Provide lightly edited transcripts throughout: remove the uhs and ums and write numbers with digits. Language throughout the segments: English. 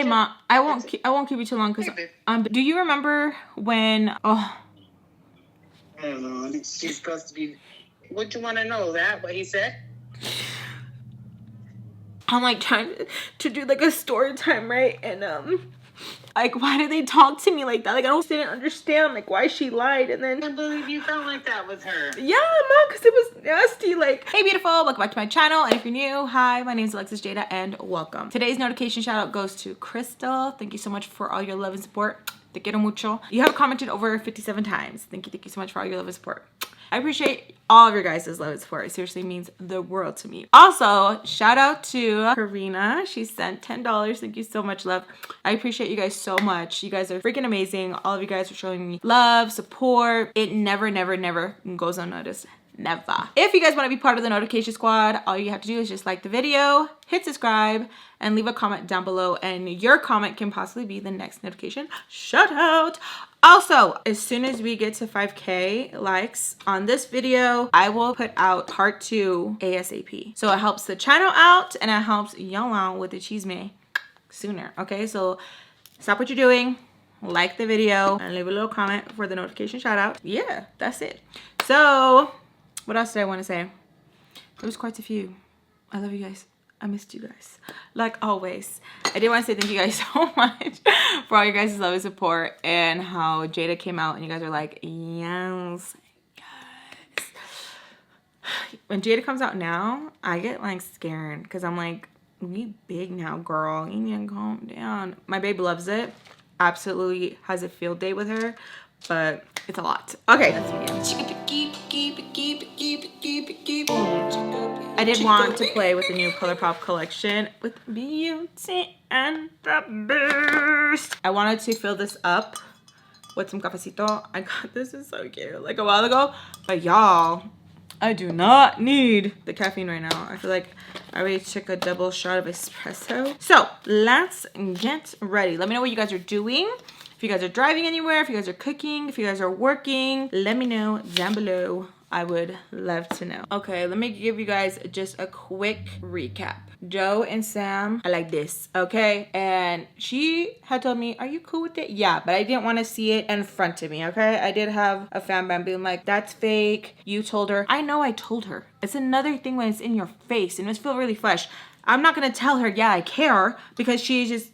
Hey mom, I won't keep you too long because do you remember when I don't know. I think she's supposed to be. What you want to know? That what he said? I'm like trying to do like a story time, right? And like, why did they talk to me like that? Like, I didn't understand like why she lied. And then I can't believe you felt like that with her. Yeah, mom, because it was nasty. Like, hey beautiful, welcome back to my channel. And if you're new, hi, my name is Alexis Jayda and welcome. Today's notification shout out goes to Crystal. Thank you so much for all your love and support. Te quiero mucho. You have commented over 57 times. Thank you so much for all your love and support. I appreciate all of your guys' love and support. It seriously means the world to me. Also, shout out to Karina. She sent $10. Thank you so much, love. I appreciate you guys so much. You guys are freaking amazing. All of you guys are showing me love, support. It never goes unnoticed. Never. If you guys want to be part of the notification squad, all you have to do is just like the video, hit subscribe, and leave a comment down below, and your comment can possibly be the next notification shout out. Also, as soon as we get to 5K likes on this video, I will put out part 2 ASAP. So it helps the channel out and it helps y'all out with the chisme sooner. Okay, so stop what you're doing, like the video, and leave a little comment for the notification shout out. Yeah, that's it. So what else did I want to say? There was quite a few. I love you guys. I missed you guys, like always. I did want to say thank you guys so much for all your guys' love and support, and how Jada came out and you guys are like, yes, yes. When Jada comes out now, I get like scared because I'm like, we big now, girl. You need to calm down. My babe loves it. Absolutely has a field day with her, but it's a lot. Okay, let's begin. I did want to play with the new ColourPop collection with Beauty and the Beast. I wanted to fill this up with some cafecito. I got this, is so cute, like a while ago. But y'all, I do not need the caffeine right now. I feel like I already took a double shot of espresso. So let's get ready. Let me know what you guys are doing. If you guys are driving anywhere, if you guys are cooking, if you guys are working, let me know down below. I would love to know. Okay, let me give you guys just a quick recap. Joe and Sam are like this, okay? And she had told me, are you cool with it? Yeah, but I didn't want to see it in front of me, okay? I did have a FAMBAM being like, that's fake. You told her. I know I told her. It's another thing when it's in your face and it feels really fresh. I'm not going to tell her, yeah, I care, because she's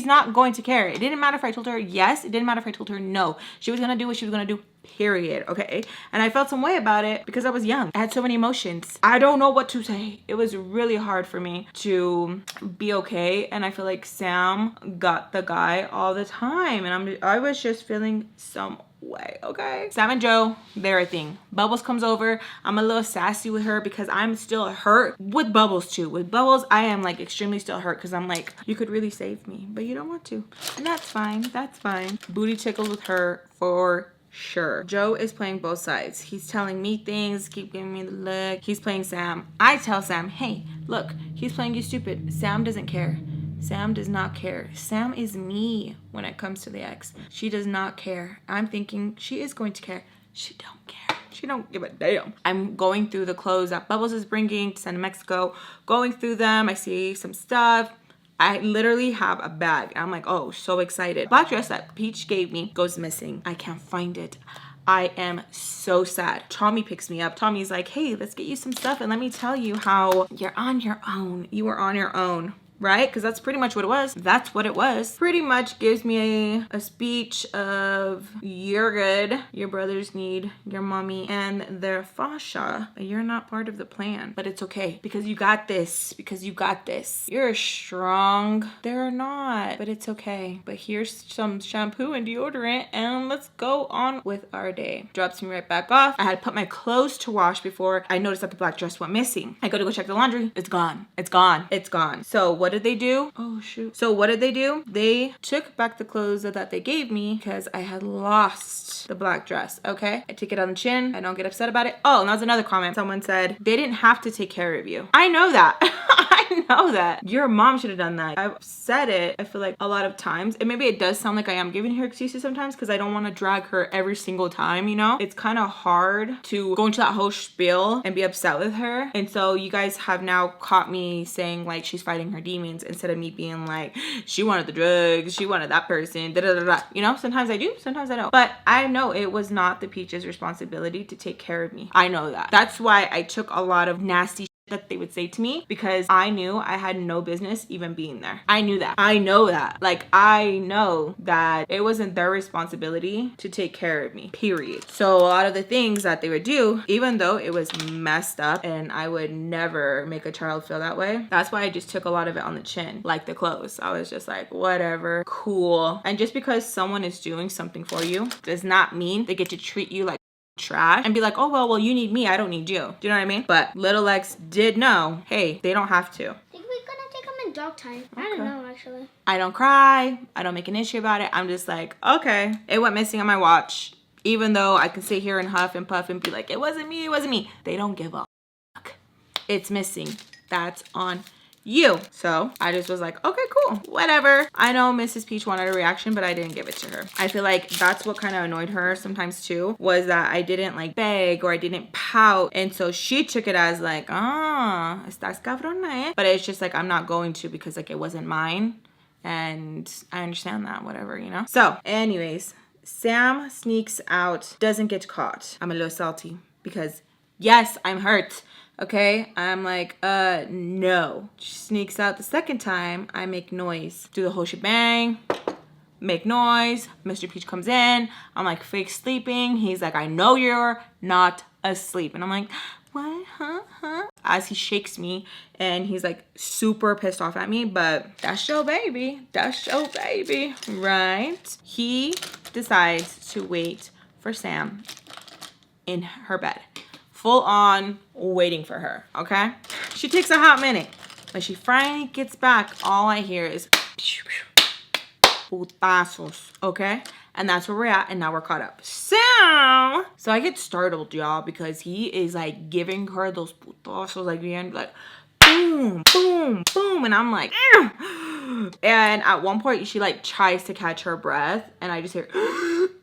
not going to care. It didn't matter if I told her yes. It didn't matter if I told her no. She was going to do what she was going to do, period. Okay. And I felt some way about it because I was young. I had so many emotions. I don't know what to say. It was really hard for me to be okay. And I feel like Sam got the guy all the time. And I was just feeling some way, okay? Sam and Joe, they're a thing. Bubbles comes over. I'm a little sassy with her because I'm still hurt. With Bubbles too. With Bubbles, I am like extremely still hurt because I'm like, you could really save me, but you don't want to. And that's fine. That's fine. Booty tickled with her for sure. Joe is playing both sides. He's telling me things, keep giving me the look. He's playing Sam. I tell Sam, hey, look, he's playing you stupid. Sam doesn't care. Sam does not care. Sam is me when it comes to the ex. She does not care. I'm thinking she is going to care. She don't care. She don't give a damn. I'm going through the clothes that Bubbles is bringing to send to Mexico. Going through them. I see some stuff. I literally have a bag. I'm like, oh, so excited. Black dress that Peach gave me goes missing. I can't find it. I am so sad. Tommy picks me up. Tommy's like, hey, let's get you some stuff and let me tell you how you're on your own. You were on your own. Right? Because that's pretty much what it was. That's what it was. Pretty much gives me a speech of, you're good. Your brothers need your mommy and their fascia. You're not part of the plan, but it's okay because you got this. Because you got this. You're strong. They're not, but it's okay. But here's some shampoo and deodorant and let's go on with our day. Drops me right back off. I had to put my clothes to wash before I noticed that the black dress went missing. I go to go check the laundry. It's gone. It's gone. It's gone. So what did they do? Oh shoot. So what did they do? They took back the clothes that they gave me because I had lost the black dress. Okay. I take it on the chin. I don't get upset about it. Oh, and that was another comment. Someone said they didn't have to take care of you. I know that. I know that. Your mom should have done that. I've said it, I feel like a lot of times, and maybe it does sound like I am giving her excuses sometimes because I don't want to drag her every single time, you know? It's kind of hard to go into that whole spiel and be upset with her. And so you guys have now caught me saying like she's fighting her demons demons instead of me being like, she wanted the drugs, she wanted that person, da da da da. You know, sometimes I do, sometimes I don't. But I know it was not the Peach's responsibility to take care of me. I know that. That's why I took a lot of nasty that they would say to me, because I knew I had no business even being there. I knew that. I know that. Like, I know that it wasn't their responsibility to take care of me, period. So a lot of the things that they would do, even though it was messed up and I would never make a child feel that way, that's why I just took a lot of it on the chin, like the clothes. I was just like, whatever, cool. And just because someone is doing something for you does not mean they get to treat you like trash and be like, oh well you need me, I don't need you. Do you know what I mean? But little Lex did know, hey, they don't have to. I think we're gonna take them in dog time. Okay. I don't know, actually. I don't cry, I don't make an issue about it. I'm just like, okay, it went missing on my watch, even though I can sit here and huff and puff and be like, it wasn't me, it wasn't me. They don't give a fuck. It's missing. That's on you. So I just was like, okay, cool, whatever. I know Mrs. Peach wanted a reaction, but I didn't give it to her. I feel like that's what kind of annoyed her sometimes too, was that I didn't like beg or I didn't pout. And so she took it as like, ah, estás cabrona, eh? But it's just like, I'm not going to, because like it wasn't mine. And I understand that, whatever, you know? So anyways, Sam sneaks out, doesn't get caught. I'm a little salty because yes, I'm hurt. Okay, I'm like, no. She sneaks out the second time. I make noise. Do the whole shebang. Make noise. Mr. Peach comes in. I'm like fake sleeping. He's like, I know you're not asleep. And I'm like, what? Huh? As he shakes me and he's like super pissed off at me, but that's your baby. That's your baby, right? He decides to wait for Sam in her bed. Full on waiting for her, okay? She takes a hot minute. When she finally gets back, all I hear is putazos, okay? And that's where we're at, and now we're caught up. So I get startled, y'all, because he is like giving her those putazos, like being like boom, boom, boom, and I'm like, ew. And at one point she like tries to catch her breath, and I just hear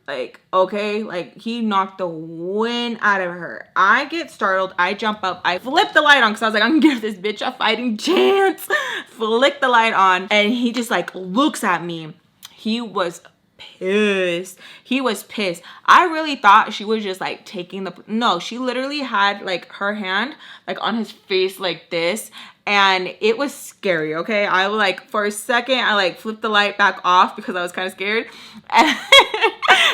like, okay, like he knocked the wind out of her. I get startled. I jump up. I flip the light on because I was like, I'm gonna give this bitch a fighting chance. Flick the light on, and he just like looks at me. He was pissed. He was pissed. I really thought she was just like taking the, no, she literally had like her hand like on his face like this, and it was scary, okay? I was like, for a second, I like flipped the light back off because I was kind of scared. And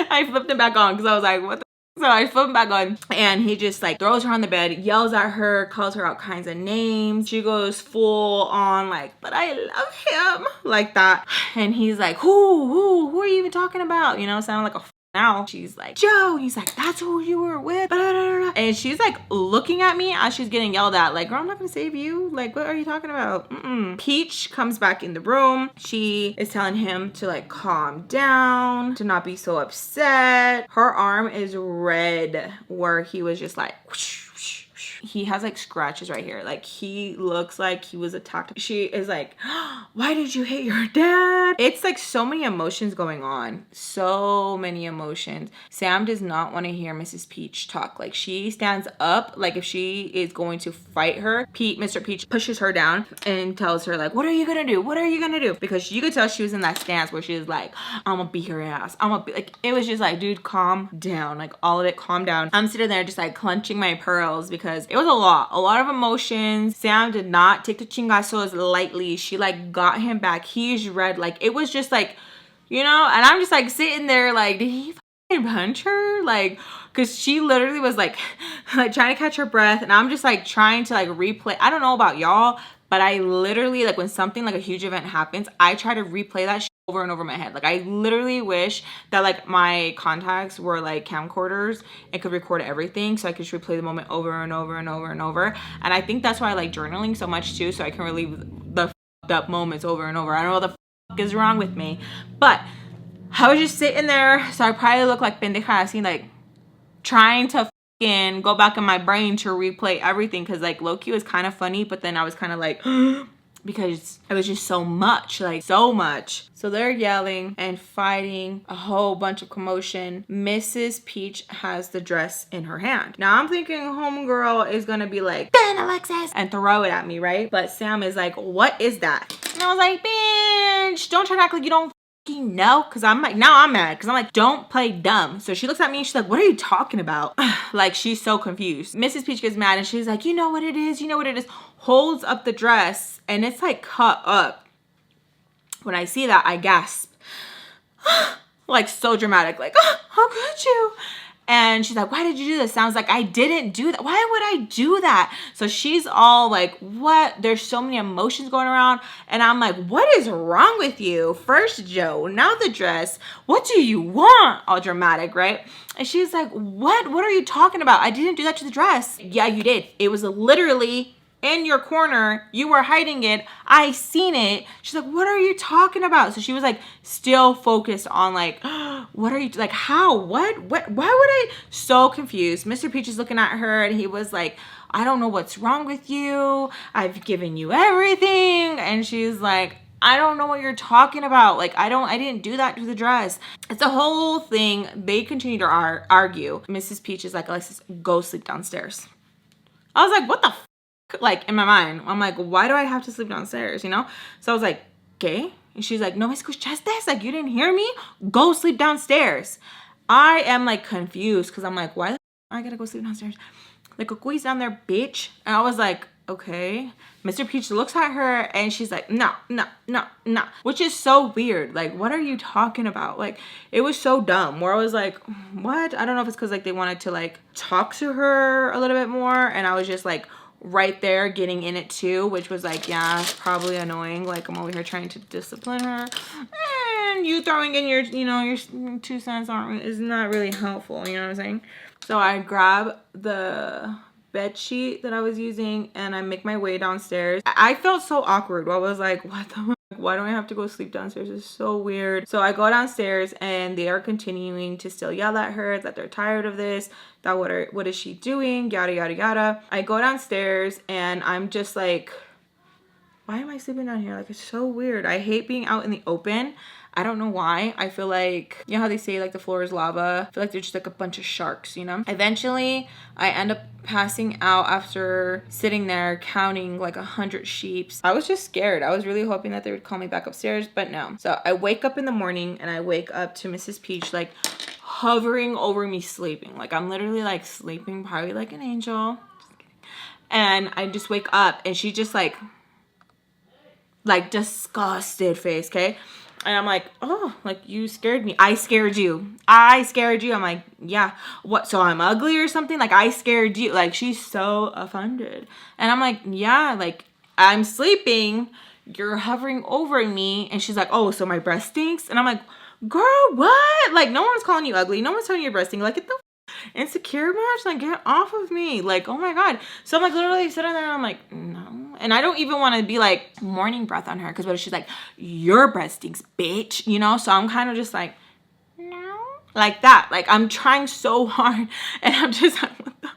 I flipped it back on because I was like, what the? So I flipped him back on, and he just like throws her on the bed, yells at her, calls her out kinds of names. She goes full on like, but I love him, like that. And he's like, who are you even talking about? You know, sounding like a now. She's like, Joe. He's like, that's who you were with. And she's like looking at me as she's getting yelled at. Like, girl, I'm not gonna save you. Like, what are you talking about? Peach comes back in the room. She is telling him to like calm down, to not be so upset. Her arm is red where he was just like, whoosh, whoosh, whoosh. He has like scratches right here. Like he looks like he was attacked. She is like, why did you hit your dad? It's like so many emotions going on. So many emotions. Sam does not want to hear Mrs. Peach talk. Like she stands up, like if she is going to fight her. Mr. Peach pushes her down and tells her like, what are you gonna do? What are you gonna do? Because you could tell she was in that stance where she was like, I'm gonna beat her ass. I'm gonna be like, it was just like, dude, calm down. Like all of it, calm down. I'm sitting there just like clenching my pearls because it was a lot of emotions. Sam did not take the chingazos lightly. She like got him back. He's red. Like it was just like, you know, and I'm just like sitting there like, did he fucking punch her? Like, cause she literally was like trying to catch her breath, and I'm just like trying to like replay. I don't know about y'all, but I literally like when something like a huge event happens, I try to replay that shit over and over in my head. Like I literally wish that like my contacts were like camcorders and could record everything, so I could just replay the moment over and over and over and over. And I think that's why I like journaling so much too, so I can relive the f***ed up moments over and over. I don't know what the f*** is wrong with me, but I was just sitting there, so I probably look like pendeja, así, like trying to fucking go back in my brain to replay everything, because like low-key was kind of funny, but then I was kind of like because it was just so much, like so much. So they're yelling and fighting, a whole bunch of commotion. Mrs. Peach has the dress in her hand. Now I'm thinking homegirl is gonna be like, Ben, Alexis, and throw it at me, right? But Sam is like, what is that? And I was like, bitch, don't try to act like you don't know, because I'm like, now I'm mad because I'm like, don't play dumb. So she looks at me and she's like, what are you talking about? Like, she's so confused. Mrs. Peach gets mad and she's like, you know what it is, you know what it is. Holds up the dress and it's like cut up. When I see that, I gasp. Like, so dramatic, like, oh, how could you? And she's like, why did you do this? Sounds like I didn't do that. Why would I do that? So she's all like, what? There's so many emotions going around. And I'm like, what is wrong with you? First Joe, now the dress. What do you want? All dramatic, right? And she's like, what? What are you talking about? I didn't do that to the dress. Yeah, you did. It was literally in your corner. You were hiding it. I seen it. She's like, what are you talking about? So she was like still focused on like, what are you, like, how, what, why would I? So confused. Mr. Peach is looking at her and he was like, I don't know what's wrong with you. I've given you everything. And she's like, I don't know what you're talking about. Like, I didn't do that to the dress. It's a whole thing. They continue to argue. Mrs. Peach is like, Alexis, go sleep downstairs. I was like, what the like, in my mind, I'm like, why do I have to sleep downstairs, you know? So I was like, okay. And she's like, no me escuchaste? Like, you didn't hear me? Go sleep downstairs. I am like confused because I'm like, why the I gotta go sleep downstairs? Like, Kukui's down there, bitch. And I was like, okay. Mr. Peach looks at her and she's like, no, which is so weird. Like, what are you talking about? Like, it was so dumb where I was like, what? I don't know if it's because like they wanted to like talk to her a little bit more. And I was just like, right there getting in it too, which was like, yeah, probably annoying. Like, I'm over here trying to discipline her and you throwing in your, you know, your 2 cents is not really helpful, you know what I'm saying? So I grab the bed sheet that I was using and I make my way downstairs. I felt so awkward. I was like, what the, why do I have to go sleep downstairs? It's so weird. So I go downstairs and they are continuing to still yell at her that they're tired of this, that what is she doing, yada yada yada. I go downstairs and I'm just like, why am I sleeping down here? Like, it's so weird. I hate being out in the open. I don't know why. I feel like, you know how they say like the floor is lava? I feel like they're just like a bunch of sharks, you know? Eventually, I end up passing out after sitting there counting like 100 sheeps. I was just scared. I was really hoping that they would call me back upstairs, but no. So I wake up in the morning and I wake up to Mrs. Peach like hovering over me sleeping. Like, I'm literally like sleeping probably like an angel. Just kidding. And I just wake up and she just like disgusted face, okay? And I'm like, oh, like, you scared me. I scared you. I scared you. I'm like, yeah. What? So I'm ugly or something? Like, I scared you. Like, she's so offended. And I'm like, yeah, like, I'm sleeping. You're hovering over me. And she's like, oh, so my breast stinks? And I'm like, girl, what? Like, no one's calling you ugly. No one's telling you your breast stinks. Like, get the insecure much? Like, get off of me. Like, oh my God. So I'm like literally sitting there and I'm like, no. And I don't even want to be like morning breath on her because what if she's like, your breath stinks, bitch, you know? So I'm kind of just like, no, like that. Like, I'm trying so hard and I'm just like, what the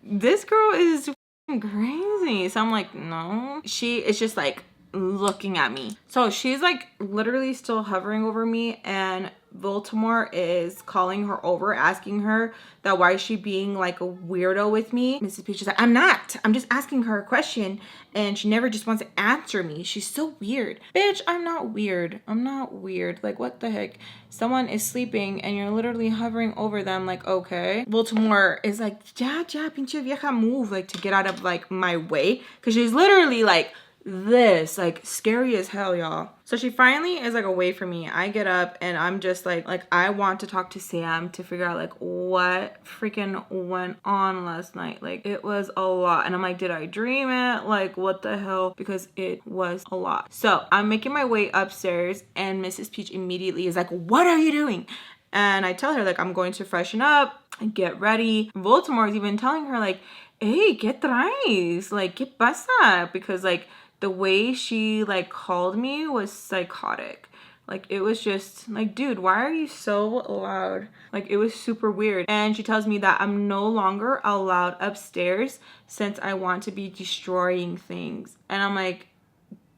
this girl is crazy. So I'm like, no. She is just like looking at me. So she's like literally still hovering over me and Baltimore is calling her over, asking her that why is she being like a weirdo with me. Mrs. Peach is like, I'm not. I'm just asking her a question and she never just wants to answer me. She's so weird. Bitch, I'm not weird. I'm not weird. Like, what the heck? Someone is sleeping and you're literally hovering over them like, okay. Baltimore is like, ja, pinche vieja, move, like, to get out of like my way. Because she's literally like this, like, scary as hell, y'all. So she finally is like away from me. I get up and I'm just like I want to talk to Sam to figure out like what freaking went on last night. Like, it was a lot. And I'm like, did I dream it? Like, what the hell? Because it was a lot. So I'm making my way upstairs and Mrs. Peach immediately is like, what are you doing? And I tell her like, I'm going to freshen up and get ready. Baltimore is even telling her like, hey, ¿qué traes? Like, ¿qué pasa? Because like the way she like called me was psychotic. Like, it was just like, dude, why are you so loud? Like, it was super weird. And she tells me that I'm no longer allowed upstairs since I want to be destroying things. And I'm like,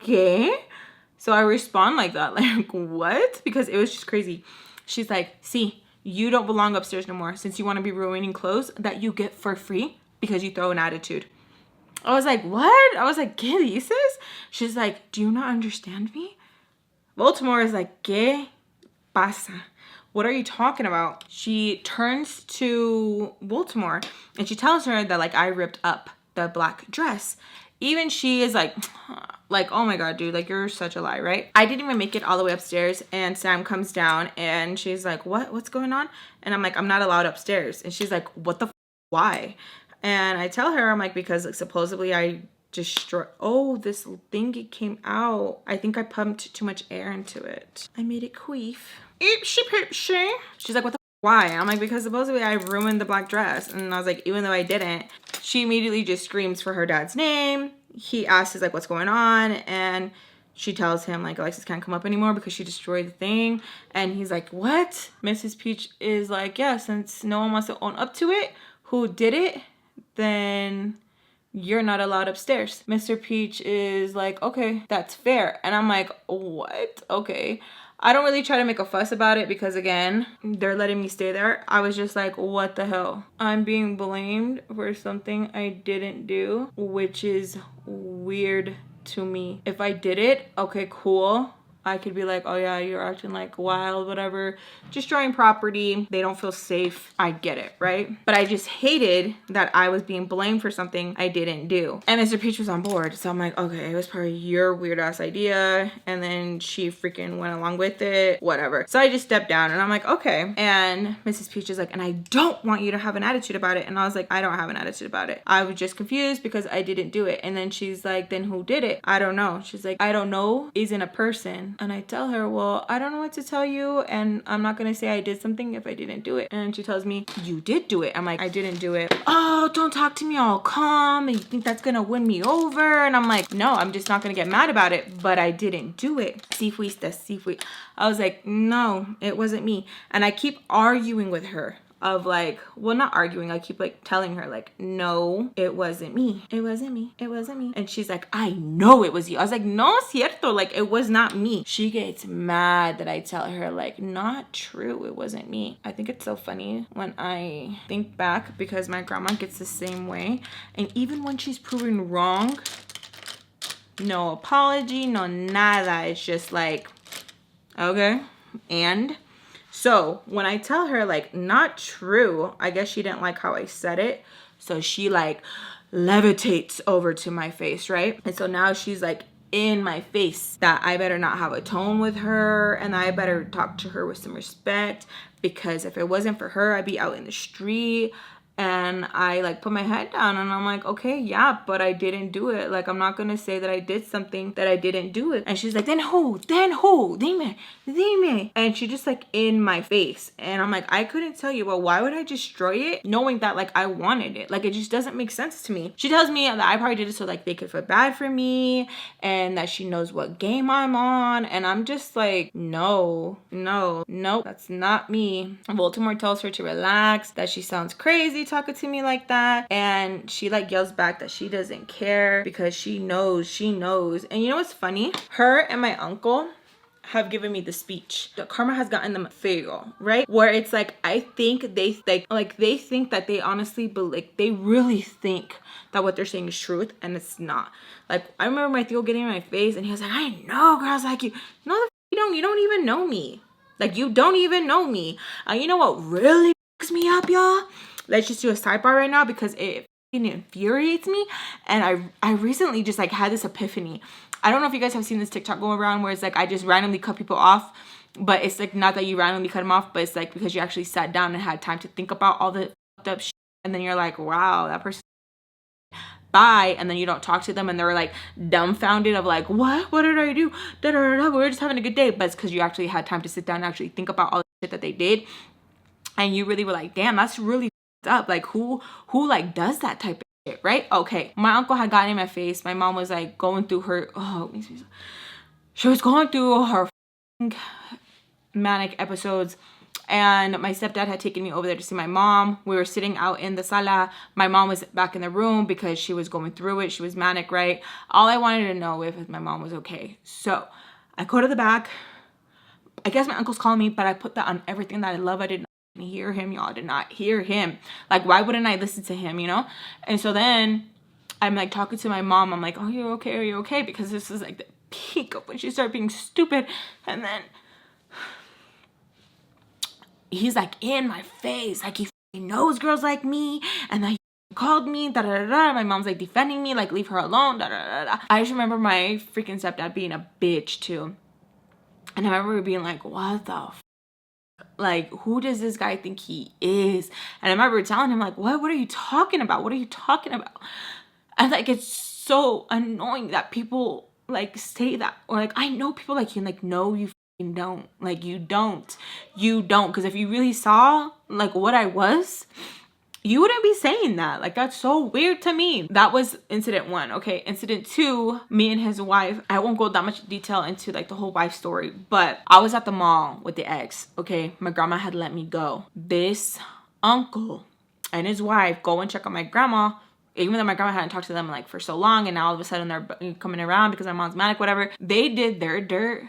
¿qué? So I respond like that, like, what? Because it was just crazy. She's like, see, you don't belong upstairs no more since you want to be ruining clothes that you get for free because you throw an attitude. I was like, what? I was like, ¿qué dices? She's like, do you not understand me? Baltimore is like, ¿qué pasa? What are you talking about? She turns to Baltimore and she tells her that like I ripped up the black dress. Even she is like, oh my God, dude, like you're such a lie, right? I didn't even make it all the way upstairs and Sam comes down and she's like, what's going on? And I'm like, I'm not allowed upstairs. And she's like, what the why? And I tell her, I'm like, because like, supposedly I destroyed, oh, this thing came out. I think I pumped too much air into it. I made it queef. She's like, what the why? I'm like, because supposedly I ruined the black dress. And I was like, even though I didn't. She immediately just screams for her dad's name. He asks, like, what's going on? And she tells him, like, Alexis can't come up anymore because she destroyed the thing. And he's like, what? Mrs. Peach is like, yeah, since no one wants to own up to it, who did it, then you're not allowed upstairs. Mr. Peach is like, okay, that's fair. And I'm like, what? Okay. I don't really try to make a fuss about it because again, they're letting me stay there. I was just like, what the hell? I'm being blamed for something I didn't do, which is weird to me. If I did it, okay, cool. I could be like, oh yeah, you're acting like wild, whatever. Destroying property. They don't feel safe. I get it, right? But I just hated that I was being blamed for something I didn't do. And Mr. Peach was on board. So I'm like, okay, it was probably your weird ass idea. And then she freaking went along with it, whatever. So I just stepped down and I'm like, okay. And Mrs. Peach is like, and I don't want you to have an attitude about it. And I was like, I don't have an attitude about it. I was just confused because I didn't do it. And then she's like, then who did it? I don't know. She's like, I don't know isn't a person. And I tell her, well, I don't know what to tell you. And I'm not going to say I did something if I didn't do it. And she tells me, you did do it. I'm like, I didn't do it. Oh, don't talk to me all calm. And you think that's going to win me over? And I'm like, no, I'm just not going to get mad about it. But I didn't do it. Si fuiste, si fui. I was like, no, it wasn't me. And I keep arguing with her. Of like, well, not arguing, I keep like telling her like, no, it wasn't me. It wasn't me. It wasn't me. And she's like, I know it was you. I was like, no, cierto. Like, it was not me. She gets mad that I tell her like, not true. It wasn't me. I think it's so funny when I think back because my grandma gets the same way. And even when she's proven wrong, no apology, no nada. It's just like, okay. And so when I tell her like, not true, I guess she didn't like how I said it. So she like levitates over to my face, right? And so now she's like in my face that I better not have a tone with her and I better talk to her with some respect because if it wasn't for her, I'd be out in the street. And I like put my head down and I'm like, okay, yeah, but I didn't do it. Like, I'm not going to say that I did something that I didn't do it. And she's like, then who? Dime. And she just like in my face. And I'm like, I couldn't tell you, but why would I destroy it knowing that like I wanted it? Like, it just doesn't make sense to me. She tells me that I probably did it so like they could feel bad for me and that she knows what game I'm on. And I'm just like, no, that's not me. Baltimore tells her to relax, that she sounds crazy talking to me like that, and she like yells back that she doesn't care because she knows. And you know what's funny? Her and my uncle have given me the speech. The karma has gotten them feo, right? Where it's like, I think they think that they honestly believe, they really think that what they're saying is truth, and it's not. Like, I remember my tío getting in my face and he was like, I know girls like you. No, you don't even know me. Like, you don't even know me. You know what really fucks me up, y'all? Let's just do a sidebar right now because it infuriates me. And I recently just like had this epiphany. I don't know if you guys have seen this TikTok go around where it's like I just randomly cut people off, but it's like not that you randomly cut them off, but it's like because you actually sat down and had time to think about all the fucked up shit, and then you're like, wow, that person, bye, and then you don't talk to them and they're like dumbfounded of like, what did I do? We were just having a good day. But it's because you actually had time to sit down and actually think about all the shit that they did, and you really were like, damn, that's really up. Like, who like does that type of shit, right? Okay, my uncle had gotten in my face. My mom was like going through her, she was going through her manic episodes, and my stepdad had taken me over there to see my mom. We were sitting out in the sala. My mom was back in the room because she was going through it. She was manic, right? All I wanted to know if my mom was okay. So I go to the back. I guess my uncle's calling me, but I put that on everything that I love. I did not hear him, y'all. I did not hear him. Like, why wouldn't I listen to him, you know? And so then I'm like talking to my mom. I'm like, oh, you okay? Are you okay? Because this is like the peak of when she started being stupid. And then he's like in my face, like he knows girls like me, and that he called me, da da da da. My mom's like defending me, like leave her alone, da da da da. I just remember my freaking stepdad being a bitch too. And I remember being like, what the f, like, who does this guy think he is? And I remember telling him like, what are you talking about? What are you talking about? And like, it's so annoying that people like say that, or like, I know people like you, and like, no, you don't. Like, you don't, because if you really saw like what I was, you wouldn't be saying that. Like, that's so weird to me. That was incident 1. Okay, incident 2, me and his wife. I won't go that much detail into like the whole wife story, but I was at the mall with the ex. Okay, my grandma had let me go. This uncle and his wife go and check on my grandma, even though my grandma hadn't talked to them like for so long, and now all of a sudden they're coming around because my mom's manic, whatever. They did their dirt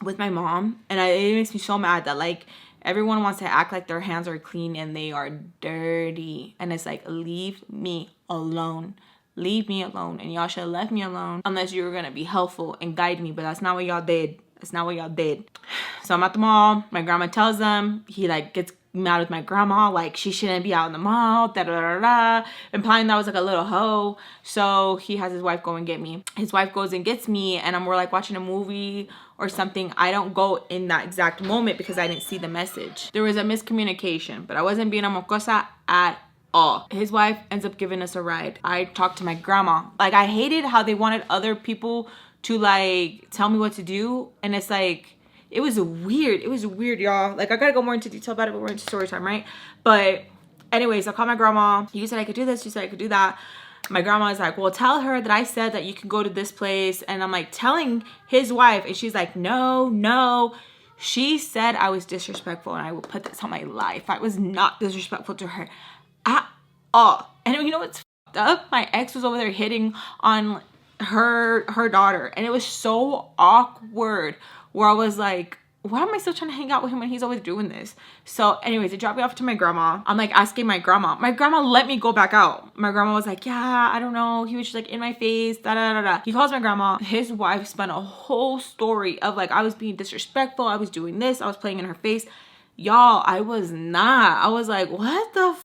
with my mom, and it makes me so mad that like everyone wants to act like their hands are clean and they are dirty. And it's like, leave me alone. Leave me alone. And y'all should have left me alone unless you were gonna be helpful and guide me. But that's not what y'all did. That's not what y'all did. So I'm at the mall. My grandma tells them. He like gets mad with my grandma, like she shouldn't be out in the mall, da da da da, implying that I was like a little hoe. So he has his wife go and get me. His wife goes and gets me, and we're like watching a movie or something. I don't go in that exact moment because I didn't see the message. There was a miscommunication, but I wasn't being a mocosa at all. His wife ends up giving us a ride. I talked to my grandma. Like, I hated how they wanted other people to like tell me what to do, and it's like, it was weird, y'all. Like, I gotta go more into detail about it, but we're into story time, right? But anyways, I called my grandma. You said I could do this, you said I could do that. My grandma is like, well, tell her that I said that you can go to this place. And I'm like telling his wife, and she's like, no, she said I was disrespectful, and I will put this on my life. I was not disrespectful to her at all. And you know what's fucked up? My ex was over there hitting on her daughter, and it was so awkward, where I was like, why am I still trying to hang out with him when he's always doing this? So anyways, they dropped me off to my grandma. I'm like asking my grandma. My grandma let me go back out. My grandma was like, yeah, I don't know. He was just like in my face, da da da da. He calls my grandma. His wife spent a whole story of like, I was being disrespectful, I was doing this, I was playing in her face. Y'all, I was not. I was like, what the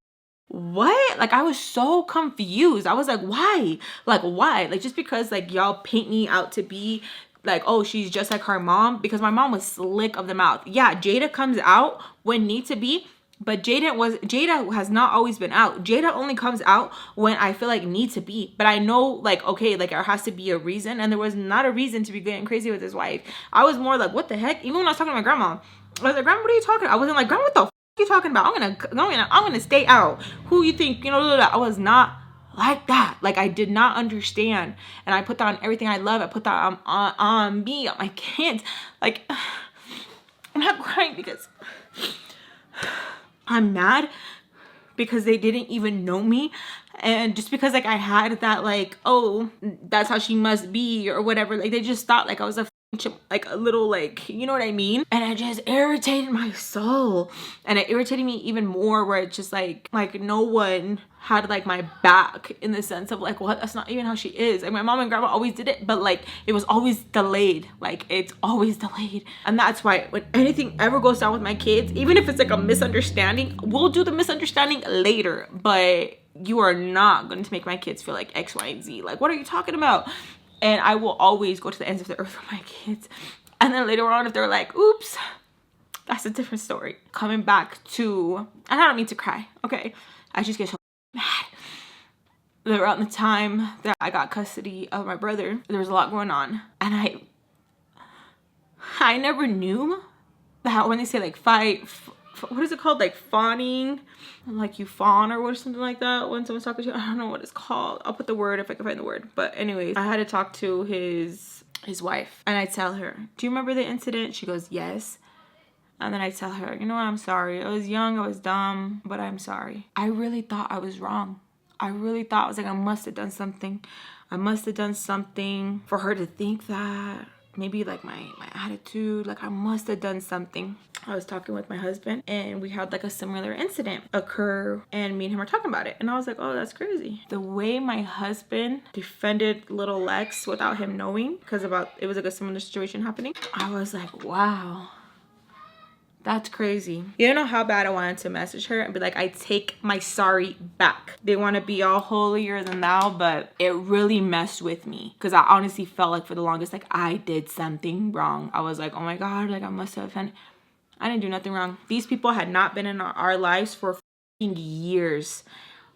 what? Like, I was so confused. I was like, why? Like, why? Like, just because like y'all paint me out to be like, oh, she's just like her mom, because my mom was slick of the mouth. Yeah, Jayda comes out when need to be, but Jayda has not always been out. Jayda only comes out when I feel like need to be. But I know, like, okay, like there has to be a reason, and there was not a reason to be getting crazy with his wife. I was more like, what the heck? Even when I was talking to my grandma, I was like, grandma, what are you talking about? I wasn't like, grandma, what the f you talking about? I'm gonna stay out. Who you think, you know, I was not like that. Like, I did not understand, and I put that on everything I love. I put that on me, on my kids. Like, I'm not crying because I'm mad because they didn't even know me, and just because like I had that like, oh, that's how she must be or whatever, like they just thought like I was like a little, like, you know what I mean? And it just irritated my soul, and it irritated me even more, where it's just like no one had like my back, in the sense of like, what, that's not even how she is. Like, my mom and grandma always did it, but like it was always delayed. Like, it's always delayed. And that's why when anything ever goes down with my kids, even if it's like a misunderstanding, we'll do the misunderstanding later, but you are not going to make my kids feel like X, Y, and Z. Like, what are you talking about? And I will always go to the ends of the earth for my kids. And then later on, if they're like, oops, that's a different story. Coming back to, and I don't mean to cry, okay? I just get so mad. Around the time that I got custody of my brother, there was a lot going on. And I never knew that when they say like fight, what is it called? Like fawning, like you fawn or something like that when someone's talking to you. I don't know what it's called. I'll put the word if I can find the word. But anyways, I had to talk to his wife, and I tell her, do you remember the incident? She goes, yes. And then I tell her, you know what, I'm sorry. I was young, I was dumb, but I'm sorry. I really thought I was wrong. I really thought, I was like, I must have done something. I must have done something for her to think that. Maybe like my attitude, like I must have done something. I was talking with my husband and we had like a similar incident occur and me and him were talking about it. And I was like, oh, that's crazy. The way my husband defended little Lex without him knowing, because it was like a similar situation happening. I was like, wow. That's crazy. You don't know how bad I wanted to message her and be like, I take my sorry back. They want to be all holier than thou, but it really messed with me. Because I honestly felt like for the longest, like I did something wrong. I was like, oh my God, like I must have offended. I didn't do nothing wrong. These people had not been in our lives for years.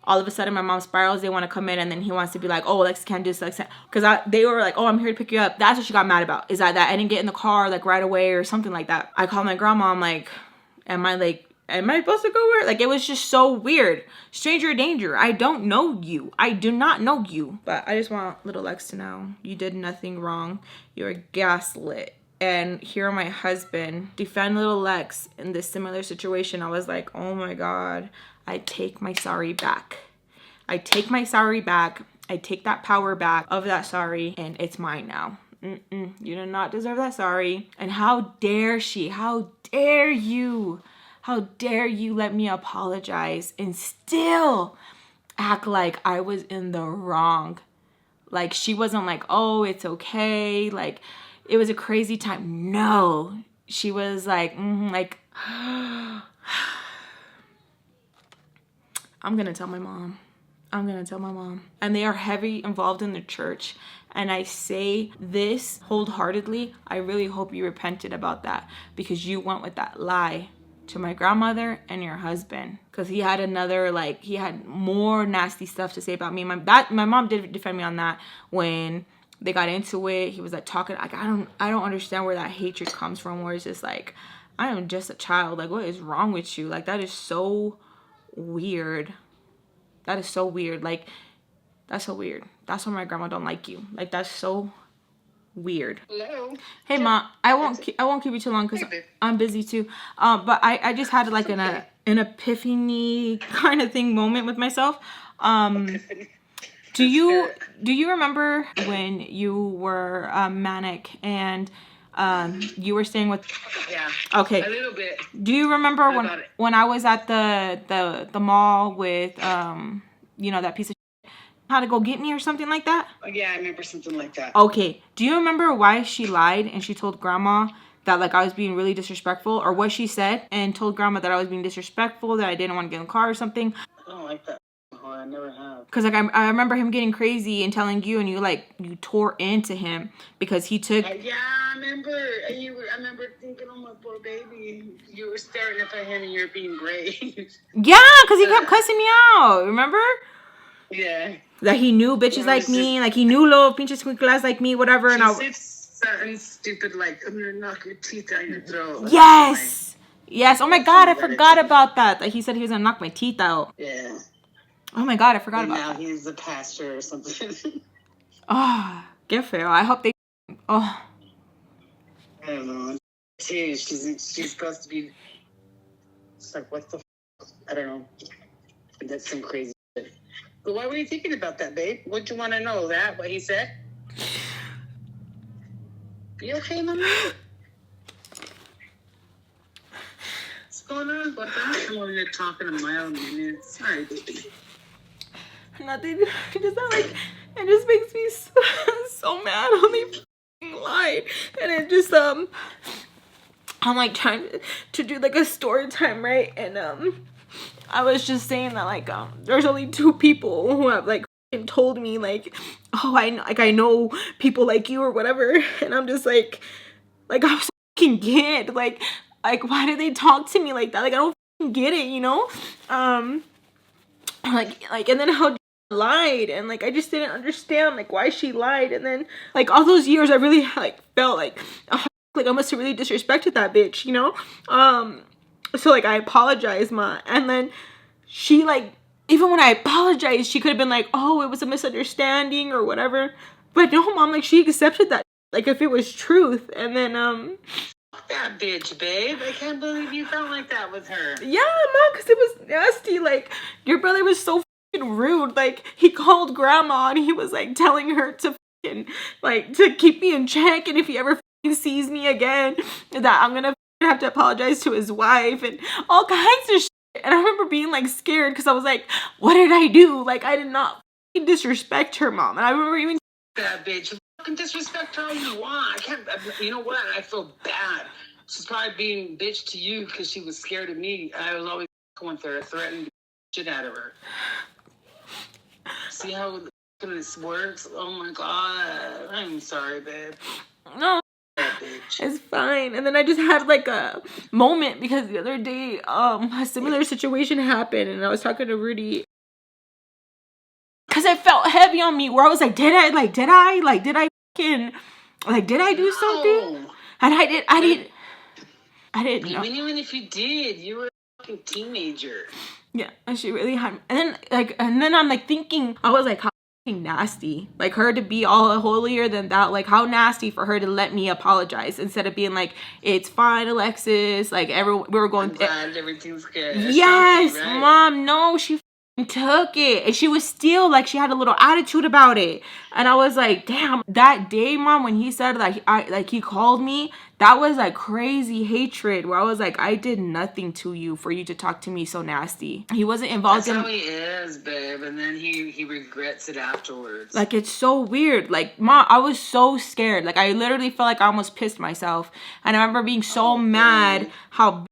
All of a sudden, my mom spirals. They want to come in, and then he wants to be like, "Oh, Alexis can't do this." Because they were like, "Oh, I'm here to pick you up." That's what she got mad about. Is that I didn't get in the car like right away or something like that. I called my grandma. I'm like, am I supposed to go where? Like, it was just so weird. Stranger danger. I don't know you. I do not know you. But I just want little Lex to know you did nothing wrong. You're gaslit. And hear my husband defend little Lex in this similar situation. I was like, oh my God. I take my sorry back. I take my sorry back. I take that power back of that sorry, and it's mine now. You do not deserve that sorry. And how dare she? How dare you? How dare you let me apologize and still act like I was in the wrong? Like she wasn't like, oh, it's okay. Like it was a crazy time. No, she was like, I'm gonna tell my mom. I'm gonna tell my mom. And they are heavy involved in the church. And I say this wholeheartedly. I really hope you repented about that because you went with that lie to my grandmother and your husband. Because he had he had more nasty stuff to say about me. My mom did defend me on that when they got into it. He was like talking, like, I don't understand where that hatred comes from, where it's just like, I am just a child. Like, what is wrong with you? Like, that is so weird. That is so weird. Like, that's so weird. That's why my grandma don't like you. Like, that's so weird. Hello. Hey, Mom. I won't keep you too long because I'm busy too. But I just had like an epiphany kind of thing moment with myself. Do you remember when you were manic and you were staying with? Yeah. Okay. A little bit. Do you remember when I was at the mall with that piece of shit had to go get me or something like that? Yeah, I remember something like that. Okay. Do you remember why she lied and she told grandma that like I was being really disrespectful, or what she said and told grandma that I was being disrespectful, that I didn't want to get in the car or something? I don't like that. I never have. Because like I remember him getting crazy and telling you, and you tore into him because he took. Yeah, I remember. I remember thinking, oh my poor baby. You were staring up at him and you were being brave. Yeah, because he kept cussing me out. Remember? Yeah. That he knew bitches like me, like he knew little pinches squinklas like me, whatever. And said something stupid like, I'm gonna knock your teeth out your throat. Yes. Yes. Oh my God, I forgot about that. That he said he was gonna knock my teeth out. Yeah. Oh my God, I forgot about that. Now he's a pastor or something. Oh, get fair. I hope they. Oh. I don't know. She's supposed to be. It's like, what the? I don't know. That's some crazy shit. But why were you thinking about that, babe? What'd you want to know? What he said? You okay, mommy? What's going on? What the? I'm over here talking a mile a minute. Sorry, baby. Nothing. It just makes me so mad how they lied, and it just I'm like trying to do like a story time, right? And I was just saying that like there's only 2 people who have like told me like, oh, I know people like you or whatever, and I'm just like I was fucking kid, like why do they talk to me like that? Like I don't fucking get it, you know? Like and then how lied, and like I just didn't understand like why she lied, and then like all those years I really like felt like I must have really disrespected that bitch, you know? So like I apologized, Ma, and then she like, even when I apologized, she could have been like, oh, it was a misunderstanding or whatever, but no, Mom, like she accepted that like if it was truth. And then that bitch, babe. I can't believe you felt like that with her. Yeah, mom, because it was nasty. Like, your brother was so fucking rude. Like, he called grandma and he was like telling her to fucking, like, to keep me in check, and if he ever fucking sees me again, that I'm gonna have to apologize to his wife and all kinds of shit. And I remember being like scared because I was like, what did I do? Like, I did not fucking disrespect her, mom. And I remember even that bitch. You fucking disrespect her all you want. I can't. You know what? I feel bad. She's probably being bitch to you because she was scared of me. I was always with her, threatening the shit out of her. See how this works? Oh my god. I'm sorry, babe. no, it's fine. And then I just had like a moment because the other day, a similar situation happened, and I was talking to Rudy because it felt heavy on me. Where I was like, did I do something? And I didn't know. Even if you did, you were a fucking teenager. Yeah, and she really had. And then I'm like thinking, I was like, how nasty, like her to be all holier than that, like how nasty for her to let me apologize instead of being like, it's fine, Alexis, like we were going. I'm glad everything's good. Yes, right? mom. No, she took it, and she was still like, she had a little attitude about it, and I was like, damn. That day, mom, when he said like he called me, that was like crazy hatred where I was like, I did nothing to you for you to talk to me so nasty. He wasn't involved. That's how he is, babe, and then he regrets it afterwards. Like, it's so weird. Like, mom, I was so scared. Like, I literally felt like I almost pissed myself, and I remember being so mad how.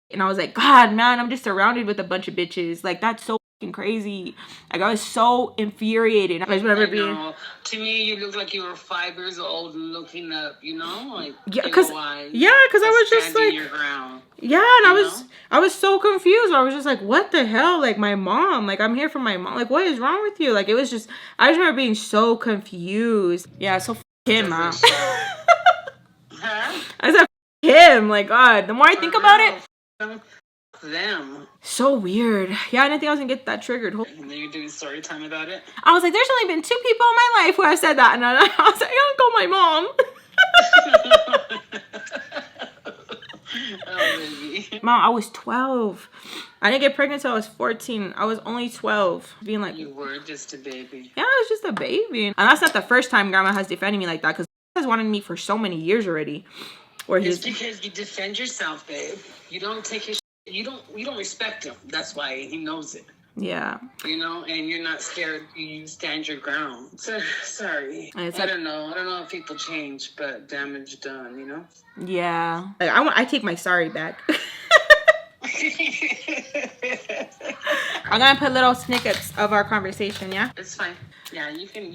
And I was like, God, man, I'm just surrounded with a bunch of bitches. Like, that's so fucking crazy. Like, I was so infuriated. I just remember being. To me, you looked like you were 5 years old looking up, you know? Like, yeah, because I was just like. Your ground, yeah, and I was so confused. I was just like, what the hell? Like, my mom. Like, I'm here for my mom. Like, what is wrong with you? Like, it was just. I just remember being so confused. Yeah, so him, mom. Huh? I said him. Like, God, the more I think about it. Them. So weird. Yeah, I didn't think I was gonna get that triggered. And then you're doing story time about it? I was like, there's only been 2 people in my life who have said that. And I was like, I don't call my mom. Oh, baby. Mom, I was 12. I didn't get pregnant until I was 14. I was only 12. Being like, you were just a baby. Yeah, I was just a baby. And that's not the first time grandma has defended me like that, because has wanted me for so many years already. It's because you defend yourself, babe. You don't take his you don't respect him. That's why he knows it. Yeah. You know, and you're not scared. You stand your ground. So, sorry. I don't know. I don't know if people change, but damage done, you know? Yeah. Like, I take my sorry back. I'm gonna put little snippets of our conversation, yeah? It's fine. Yeah, you can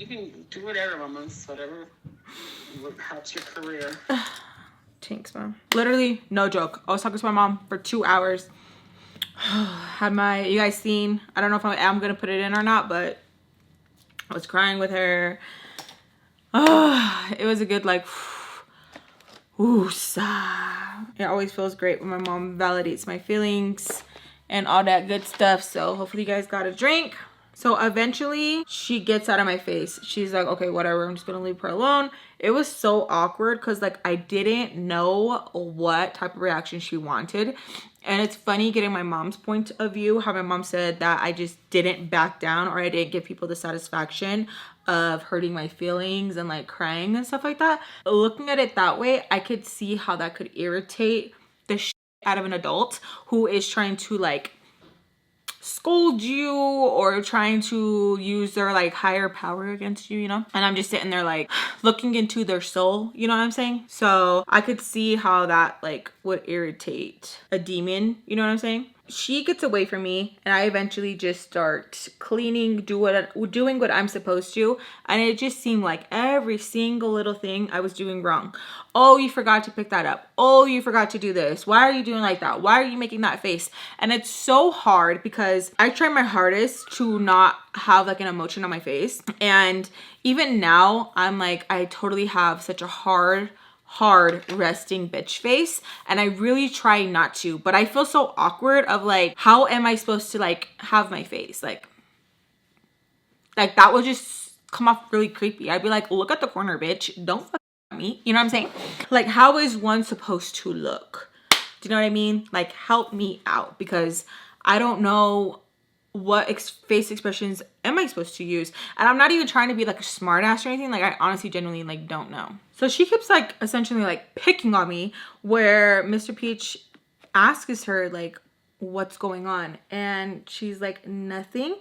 do whatever, mama. Whatever helps your career. Thanks, mom. Literally, no joke. I was talking to my mom for 2 hours. You guys seen? I don't know if I'm gonna put it in or not, but I was crying with her. It was a good like. It always feels great when my mom validates my feelings and all that good stuff. So hopefully you guys got a drink. So eventually she gets out of my face. She's like, okay, whatever, I'm just gonna leave her alone. It was so awkward because like I didn't know what type of reaction she wanted. And it's funny getting my mom's point of view, how my mom said that I just didn't back down, or I didn't give people the satisfaction of hurting my feelings and like crying and stuff like that. Looking at it that way, I could see how that could irritate the shit out of an adult who is trying to like scold you or trying to use their like higher power against you, you know? And I'm just sitting there like looking into their soul, you know what I'm saying? So I could see how that like would irritate a demon, you know what I'm saying? She gets away from me and I eventually just start cleaning, doing what I'm supposed to. And it just seemed like every single little thing I was doing wrong. Oh, you forgot to pick that up. Oh, you forgot to do this. Why are you doing like that? Why are you making that face? And it's so hard because I try my hardest to not have like an emotion on my face. And even now I'm like, I totally have such a hard resting bitch face, and I really try not to, but I feel so awkward of like, how am I supposed to like have my face like that would just come off really creepy. I'd be like, look at the corner, bitch, don't fuck me. You know what I'm saying? Like, how is one supposed to look? Do you know what I mean? Like, help me out, because I don't know what face expressions am I supposed to use. And I'm not even trying to be like a smart ass or anything. Like, I honestly genuinely like don't know. So she keeps like essentially like picking on me, where Mr. Peach asks her like, what's going on? And she's like, nothing.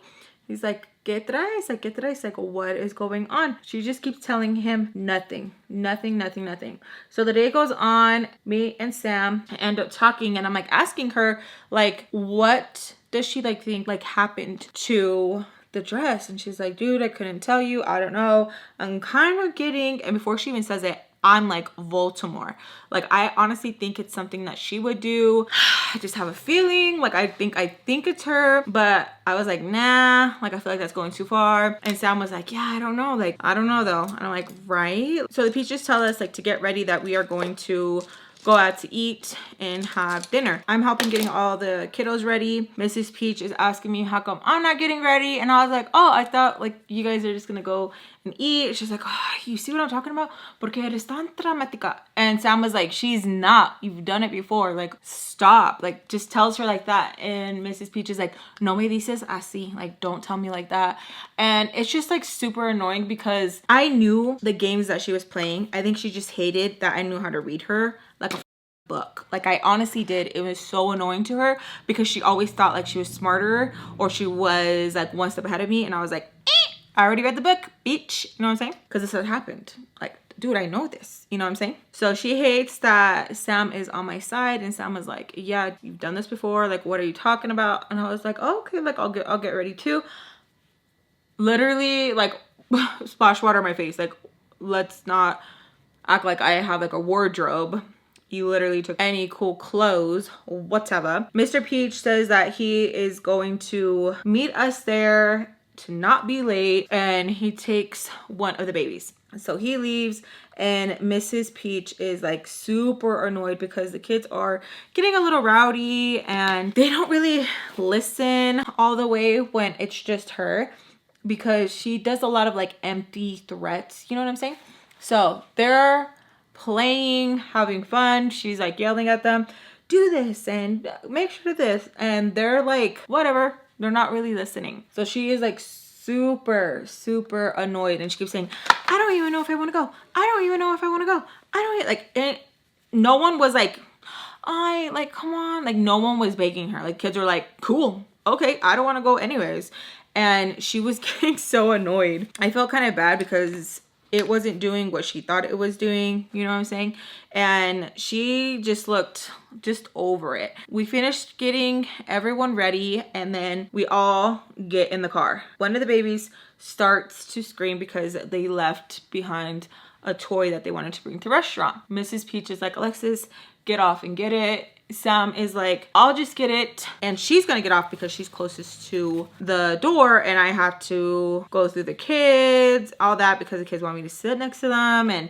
He's like, ¿Qué traes? Like, ¿qué traes? Like, what is going on? She just keeps telling him nothing, nothing, nothing, nothing. So the day goes on, me and Sam end up talking, and I'm like asking her, like, what does she like think like happened to the dress? And she's like, dude, I couldn't tell you. I don't know. I'm kind of getting, and before she even says it, I'm like Voldemort. Like, I honestly think it's something that she would do. I just have a feeling, like, I think it's her, but I was like, nah, like, I feel like that's going too far. And Sam was like, yeah, I don't know. Like, I don't know though. And I'm like, right? So the Peaches tell us like to get ready, that we are going to go out to eat and have dinner. I'm helping getting all the kiddos ready. Mrs. Peach is asking me how come I'm not getting ready. And I was like, oh, I thought like you guys are just gonna go and eat. She's like, oh, you see what I'm talking about? Porque eres tan dramática. And Sam was like, she's not. You've done it before. Like, stop. Like, just tells her like that. And Mrs. Peach is like, no me dices así. Like, don't tell me like that. And it's just like super annoying, because I knew the games that she was playing. I think she just hated that I knew how to read her like a book. Like, I honestly did. It was so annoying to her, because she always thought like she was smarter, or she was like one step ahead of me. And I was like, I already read the book, bitch. You know what I'm saying? Because this had happened. Like, dude, I know this. You know what I'm saying? So she hates that Sam is on my side, and Sam was like, yeah, you've done this before. Like, what are you talking about? And I was like, oh, okay, like I'll get ready too. Literally, like, splash water on my face. Like, let's not act like I have like a wardrobe. You literally took any cool clothes, whatever. Mr. Peach says that he is going to meet us there to not be late, and he takes one of the babies. So he leaves, and Mrs. Peach is like super annoyed because the kids are getting a little rowdy and they don't really listen all the way when it's just her, because she does a lot of like empty threats. You know what I'm saying? So they're playing, having fun. She's like yelling at them, do this and make sure to this. And they're like, whatever. They're not really listening. So she is like super, super annoyed. And she keeps saying, I don't even know if I want to go. I don't even know if I want to go. I don't like it. No one was like, come on. Like, no one was begging her. Like, kids were like, cool. Okay. I don't want to go anyways. And she was getting so annoyed. I felt kind of bad because it wasn't doing what she thought it was doing, you know what I'm saying? And she just looked just over it. We finished getting everyone ready, and then we all get in the car. One of the babies starts to scream because they left behind a toy that they wanted to bring to the restaurant. Mrs. Peach is like, Alexis, get off and get it. Sam is like, I'll just get it. And she's gonna get off because she's closest to the door, and I have to go through the kids, all that, because the kids want me to sit next to them. And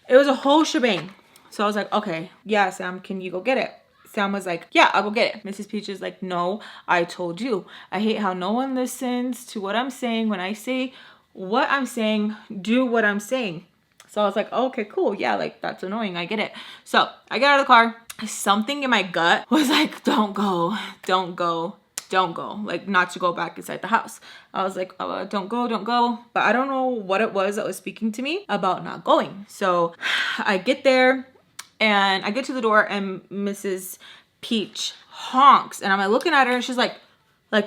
it was a whole shebang. So I was like, okay, yeah, Sam, can you go get it? Sam was like, yeah, I'll go get it. Mrs. Peach is like, no, I told you. I hate how no one listens to what I'm saying. When I say what I'm saying, do what I'm saying. So I was like, oh, okay, cool. Yeah, like, that's annoying. I get it. So I get out of the car. Something in my gut was like, don't go, don't go, don't go. Like, not to go back inside the house. I was like, oh, don't go, don't go. But I don't know what it was that was speaking to me about not going. So I get there, and I get to the door, and Mrs. Peach honks. And I'm like looking at her, and she's like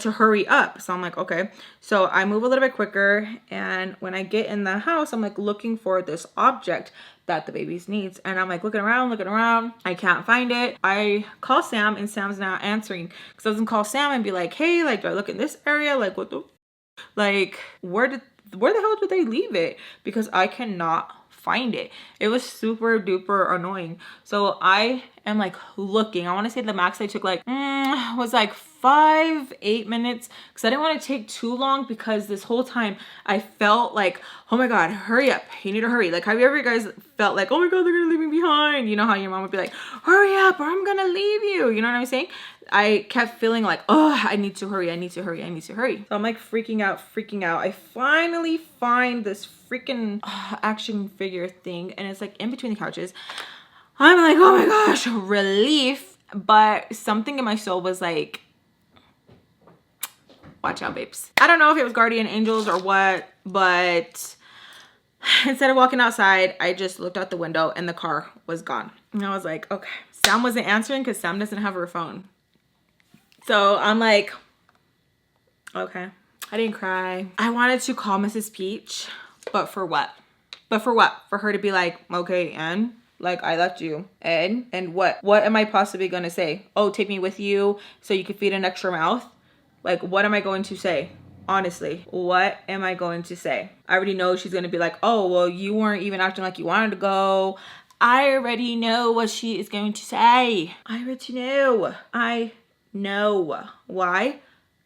to hurry up. So I'm like, okay. So I move a little bit quicker, and when I get in the house, I'm like looking for this object that the baby's needs. And I'm like looking around. I can't find it. I call Sam, and Sam's not answering, because I doesn't call Sam and be like, hey, like, do I look in this area? Like, what the, like, where the hell did they leave it? Because I cannot find it. It was super duper annoying. So I am like looking. I want to say the max I took like was like 5-8 minutes because I didn't want to take too long, because this whole time I felt like, oh my god, hurry up, you need to hurry. Like, have you ever guys felt like, oh my god, they're gonna leave me behind? You know how your mom would be like, hurry up or I'm gonna leave you, you know what I'm saying? I kept feeling like, oh, I need to hurry, I need to hurry, I need to hurry. So I'm like freaking out. I finally find this freaking action figure thing, and it's like in between the couches. I'm like, oh my gosh, relief. But something in my soul was like, watch out, babes. I don't know if it was guardian angels or what, but instead of walking outside, I just looked out the window and the car was gone. And I was like, okay. Sam wasn't answering because Sam doesn't have her phone. So I'm like, okay. I didn't cry. I wanted to call Mrs. Peach, but for what? For her to be like, okay, and like, I left you, and what am I possibly gonna say? Oh, take me with you so you can feed an extra mouth? Like, what am I going to say? Honestly, what am I going to say? I already know she's gonna be like, oh, well, you weren't even acting like you wanted to go. I already know what she is going to say. I already know. I know. Why?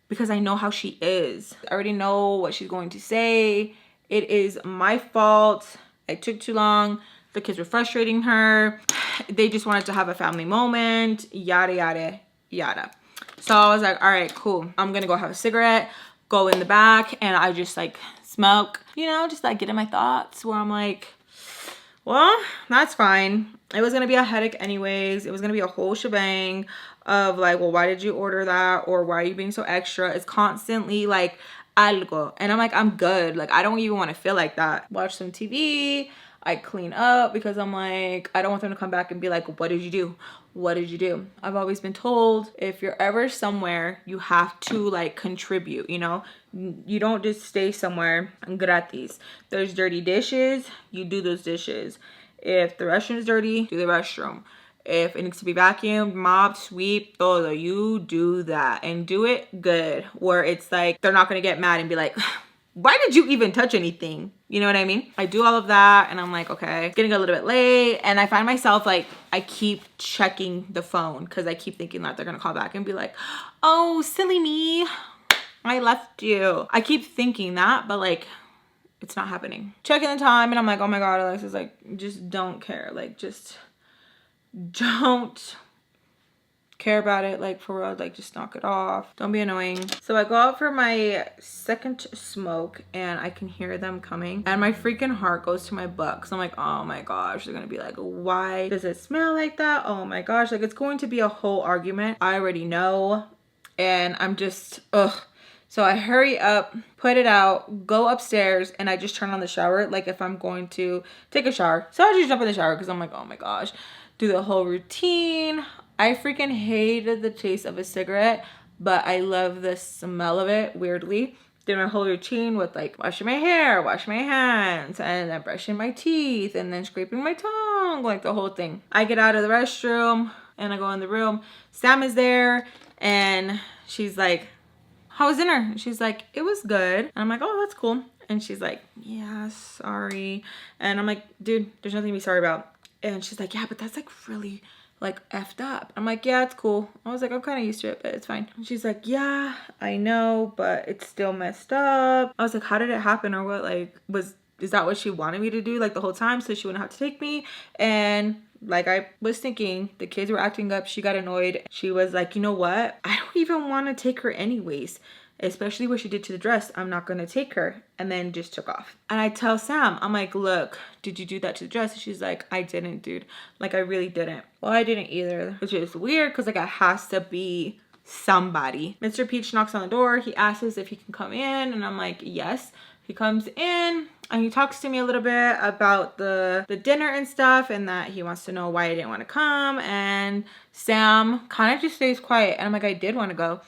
Because I know how she is. I already know what she's going to say. It is my fault. I took too long. The kids were frustrating her. They just wanted to have a family moment. Yada, yada, yada. So I was like, all right, cool. I'm gonna go have a cigarette, go in the back, and I just like smoke, you know, just like get in my thoughts where I'm like, well, that's fine. It was gonna be a headache anyways. It was gonna be a whole shebang of like, well, why did you order that? Or why are you being so extra? It's constantly like algo. And I'm like, I'm good. Like, I don't even want to feel like that. Watch some TV. I clean up because I'm like, I don't want them to come back and be like, what did you do? What did you do? I've always been told if you're ever somewhere, you have to like contribute, you know? You don't just stay somewhere gratis. There's dirty dishes, you do those dishes. If the restroom is dirty, do the restroom. If it needs to be vacuumed, mopped, sweep, todo, you do that and do it good. Where it's like, they're not gonna get mad and be like, why did you even touch anything? You know what I mean? I do all of that and I'm like, okay, it's getting a little bit late. And I find myself like, I keep checking the phone because I keep thinking that they're gonna call back and be like, oh, silly me, I left you. I keep thinking that, but like, it's not happening. Checking the time and I'm like, oh my God, Alexis, like, just don't care. Like, just don't care about it, like, for real. Like, just knock it off, don't be annoying. So I go out for my second smoke and I can hear them coming and my freaking heart goes to my butt because I'm like, oh my gosh, they're gonna be like, why does it smell like that? Oh my gosh, like, it's going to be a whole argument. I already know. And I'm just, ugh. So I hurry up, put it out, go upstairs, and I just turn on the shower like if I'm going to take a shower. So I just jump in the shower because I'm like, oh my gosh, do the whole routine. I freaking hated the taste of a cigarette, but I love the smell of it, weirdly. Did my whole routine with like washing my hair, washing my hands, and then brushing my teeth, and then scraping my tongue, like the whole thing. I get out of the restroom, and I go in the room. Sam is there, and she's like, how was dinner? And she's like, it was good. And I'm like, oh, that's cool. And she's like, yeah, sorry. And I'm like, dude, there's nothing to be sorry about. And she's like, yeah, but that's like really like effed up. I'm like, yeah, it's cool. I was like, I'm kind of used to it, but it's fine. And she's like, yeah, I know, but it's still messed up. I was like, how did it happen? Or what, like, is that what she wanted me to do like the whole time so she wouldn't have to take me? And like I was thinking, the kids were acting up. She got annoyed. She was like, you know what? I don't even want to take her anyways. Especially what she did to the dress. I'm not going to take her. And then just took off. And I tell Sam, I'm like, look, did you do that to the dress? And she's like, I didn't, dude. Like, I really didn't. Well, I didn't either. Which is weird because like it has to be somebody. Mr. Peach knocks on the door. He asks us if he can come in. And I'm like, yes. He comes in and he talks to me a little bit about the dinner and stuff and that he wants to know why I didn't want to come. And Sam kind of just stays quiet. And I'm like, I did want to go.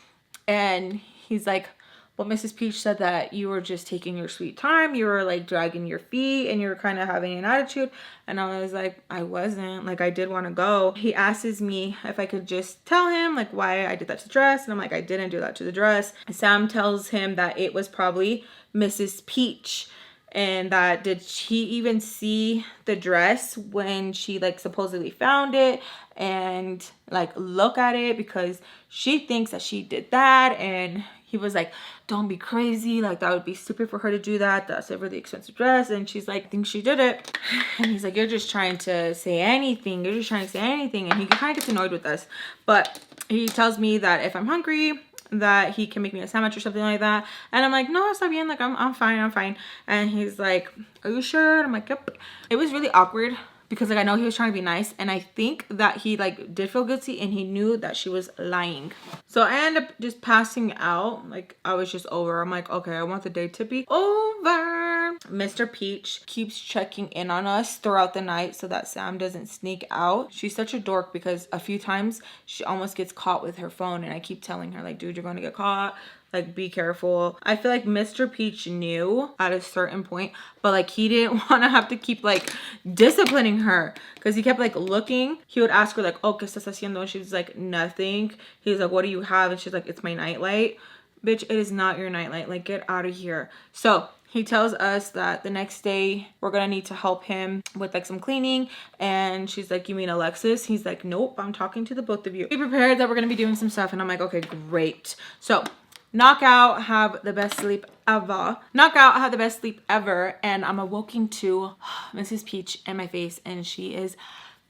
And he's like, well, Mrs. Peach said that you were just taking your sweet time. You were like dragging your feet and you were kind of having an attitude. And I was like, I wasn't. Like, I did want to go. He asks me if I could just tell him like why I did that to the dress. And I'm like, I didn't do that to the dress. Sam tells him that it was probably Mrs. Peach and that did she even see the dress when she like supposedly found it, and like look at it, because she thinks that she did that. And he was like, don't be crazy, like that would be stupid for her to do that, that's a really expensive dress. And she's like, I think she did it. And he's like, you're just trying to say anything, you're just trying to say anything. And he kind of gets annoyed with us, but he tells me that if I'm hungry, that he can make me a sandwich or something like that. And I'm like, no, está bien, like I'm fine. And he's like, are you sure? And I'm like, yep. It was really awkward because like I know he was trying to be nice, and I think that he like did feel guilty and he knew that she was lying. So I ended up just passing out. Like I was just over. I'm like, okay, I want the day to be over. Mr. Peach keeps checking in on us throughout the night so that Sam doesn't sneak out. She's such a dork because a few times she almost gets caught with her phone, and I keep telling her like, dude, you're gonna get caught. Like, be careful. I feel like Mr. Peach knew at a certain point, but like he didn't want to have to keep like disciplining her, because he kept like looking. He would ask her like, oh, ¿qué estás haciendo? And she's like, nothing. He's like, what do you have? And she's like, it's my nightlight. Bitch, it is not your nightlight. Like, get out of here. So he tells us that the next day we're gonna need to help him with like some cleaning. And she's like, you mean Alexis? He's like, nope, I'm talking to the both of you. Be prepared that we're gonna be doing some stuff. And I'm like, okay, great. So knock out, have the best sleep ever. Knock out, have the best sleep ever. And I'm awoken to Mrs. Peach in my face, and she is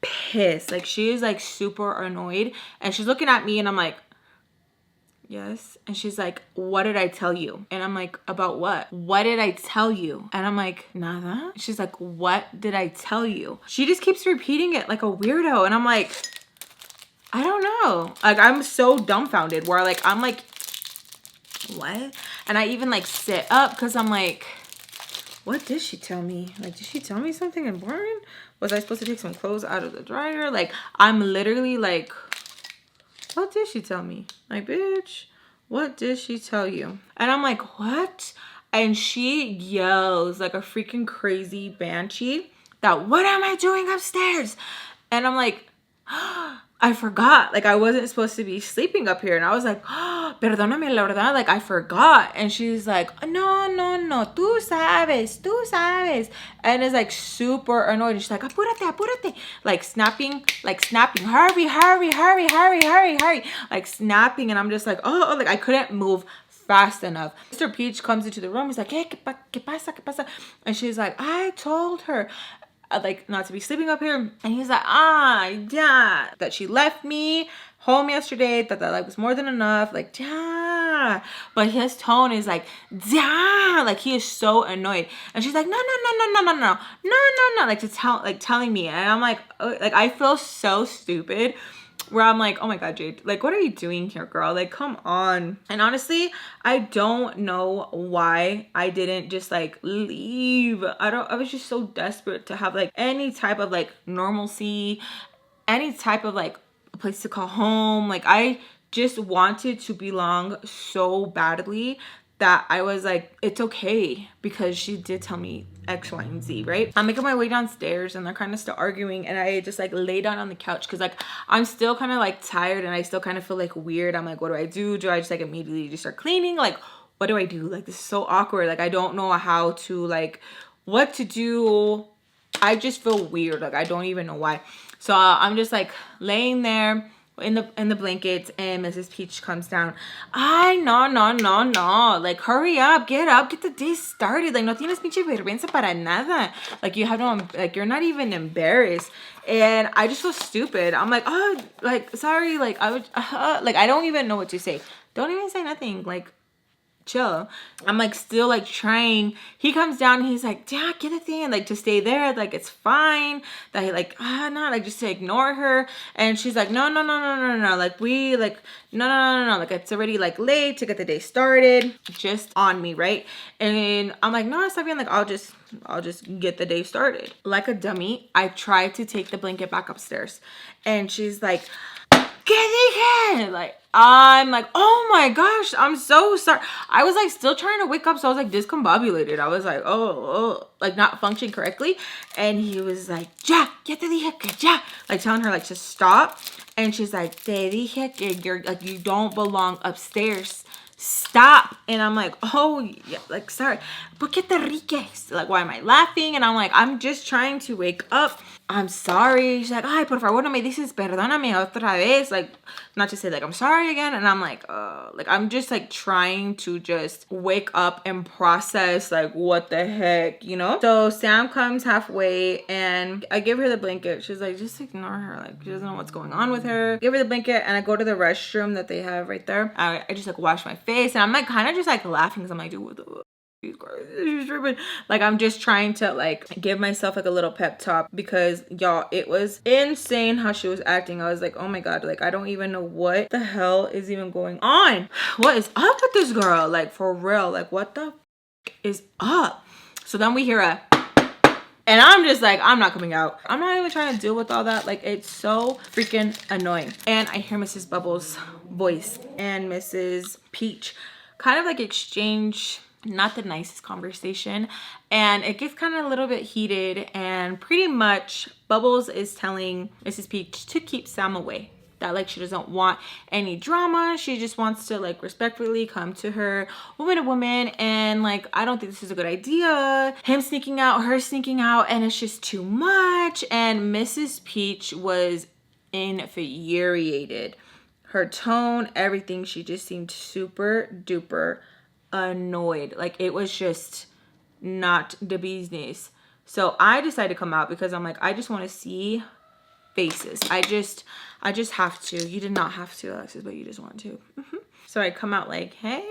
pissed. Like, she is like super annoyed, and she's looking at me, and I'm like, yes. And she's like, what did I tell you? And I'm like, about what? What did I tell you? And I'm like, nada. She's like, what did I tell you? She just keeps repeating it like a weirdo. And I'm like, I don't know. Like, I'm so dumbfounded where like, I'm like, what? And I even like sit up because I'm like, what did she tell me? Like, did she tell me something important? Was I supposed to take some clothes out of the dryer? Like, I'm literally like, what did she tell me? Like, bitch, what did she tell you? And I'm like, what? And she yells like a freaking crazy banshee that, what am I doing upstairs? And I'm like, I forgot. Like, I wasn't supposed to be sleeping up here. And I was like, perdóname, la verdad. Like, I forgot. And she's like, no, tú sabes. And is like super annoyed. And she's like, apúrate. Like snapping. Hurry. Like snapping. And I'm just like, oh, like I couldn't move fast enough. Mr. Peach comes into the room. He's like, hey, ¿qué pasa? And she's like, I told her like not to be sleeping up here. And he's like, yeah, that she left me home yesterday, that like was more than enough, like, yeah. But his tone is like, yeah, like he is so annoyed. And she's like, no, like telling me. And I'm like, oh, like I feel so stupid, where I'm like, oh my God, Jade, like, what are you doing here, girl? Like, come on. And honestly, I don't know why I didn't just like leave. I was just so desperate to have like any type of like normalcy, any type of like a place to call home. Like, I just wanted to belong so badly that I was like, it's okay, because she did tell me X, Y, and Z, right? I'm making my way downstairs, and they're kind of still arguing, and I just like lay down on the couch because like I'm still kind of like tired, and I still kind of feel like weird. I'm like, what do I do? Do I just like immediately just start cleaning? Like, what do I do? Like, this is so awkward. Like, I don't know how to like what to do. I just feel weird. Like, I don't even know why. So I'm just like laying there in the blankets, and Mrs. Peach comes down. No. Like, hurry up, get the day started. Like, no tienes pinche vergüenza para nada. Like, you have no, like, you're not even embarrassed. And I just feel stupid. I'm like, oh, like, sorry. Like, I would, like, I don't even know what to say. Don't even say nothing. Like, chill. I'm like still like trying. He comes down and he's like, yeah, get the thing, like to stay there, like it's fine. That he like, no, like just to ignore her. And she's like, no, like we like no, like it's already like late to get the day started. Just on me, right? And I'm like, no, it's not being like, I'll just get the day started. Like a dummy, I tried to take the blanket back upstairs, and she's like, ¿qué dije? Like, I'm like, oh my gosh, I'm so sorry. I was like still trying to wake up, so I was like discombobulated. I was like, oh, like not functioning correctly. And he was like, ya te dije que ya, like telling her like to stop. And she's like, te dije que you're like, you don't belong upstairs stop. And I'm like, oh yeah, like, sorry, ¿por qué te ríes? Like, why am I laughing? And I'm like, I'm just trying to wake up. I'm sorry. She's like, ay, por favor, no me dices perdóname otra vez. Like, not to say like I'm sorry again. And I'm like I'm just like trying to just wake up and process like what the heck, you know? So Sam comes halfway and I give her the blanket. She's like, just ignore her. Like, she doesn't know what's going on with her. Give her the blanket and I go to the restroom that they have right there. I just like wash my face and I'm like kind of just like laughing because I'm like, dude, what the fuck? Like, I'm just trying to like give myself like a little pep talk because y'all, it was insane how she was acting. I was like, oh my god, like I don't even know what the hell is even going on. What is up with this girl? Like, for real, like what the is up? So then we hear a, and I'm just like, I'm not coming out. I'm not even trying to deal with all that. Like, it's so freaking annoying. And I hear Mrs. Bubbles' voice and Mrs. Peach kind of like exchange not the nicest conversation, and it gets kind of a little bit heated, and pretty much Bubbles is telling Mrs. Peach to keep Sam away, that like she doesn't want any drama, she just wants to like respectfully come to her woman to woman, and like I don't think this is a good idea, him sneaking out, her sneaking out, and it's just too much. And Mrs. Peach was infuriated, her tone, everything, she just seemed super duper annoyed. Like, it was just not the business. So I decided to come out because I'm like, I just want to see faces. I just have to. You did not have to, Alexis, but you just want to. So I come out like, hey.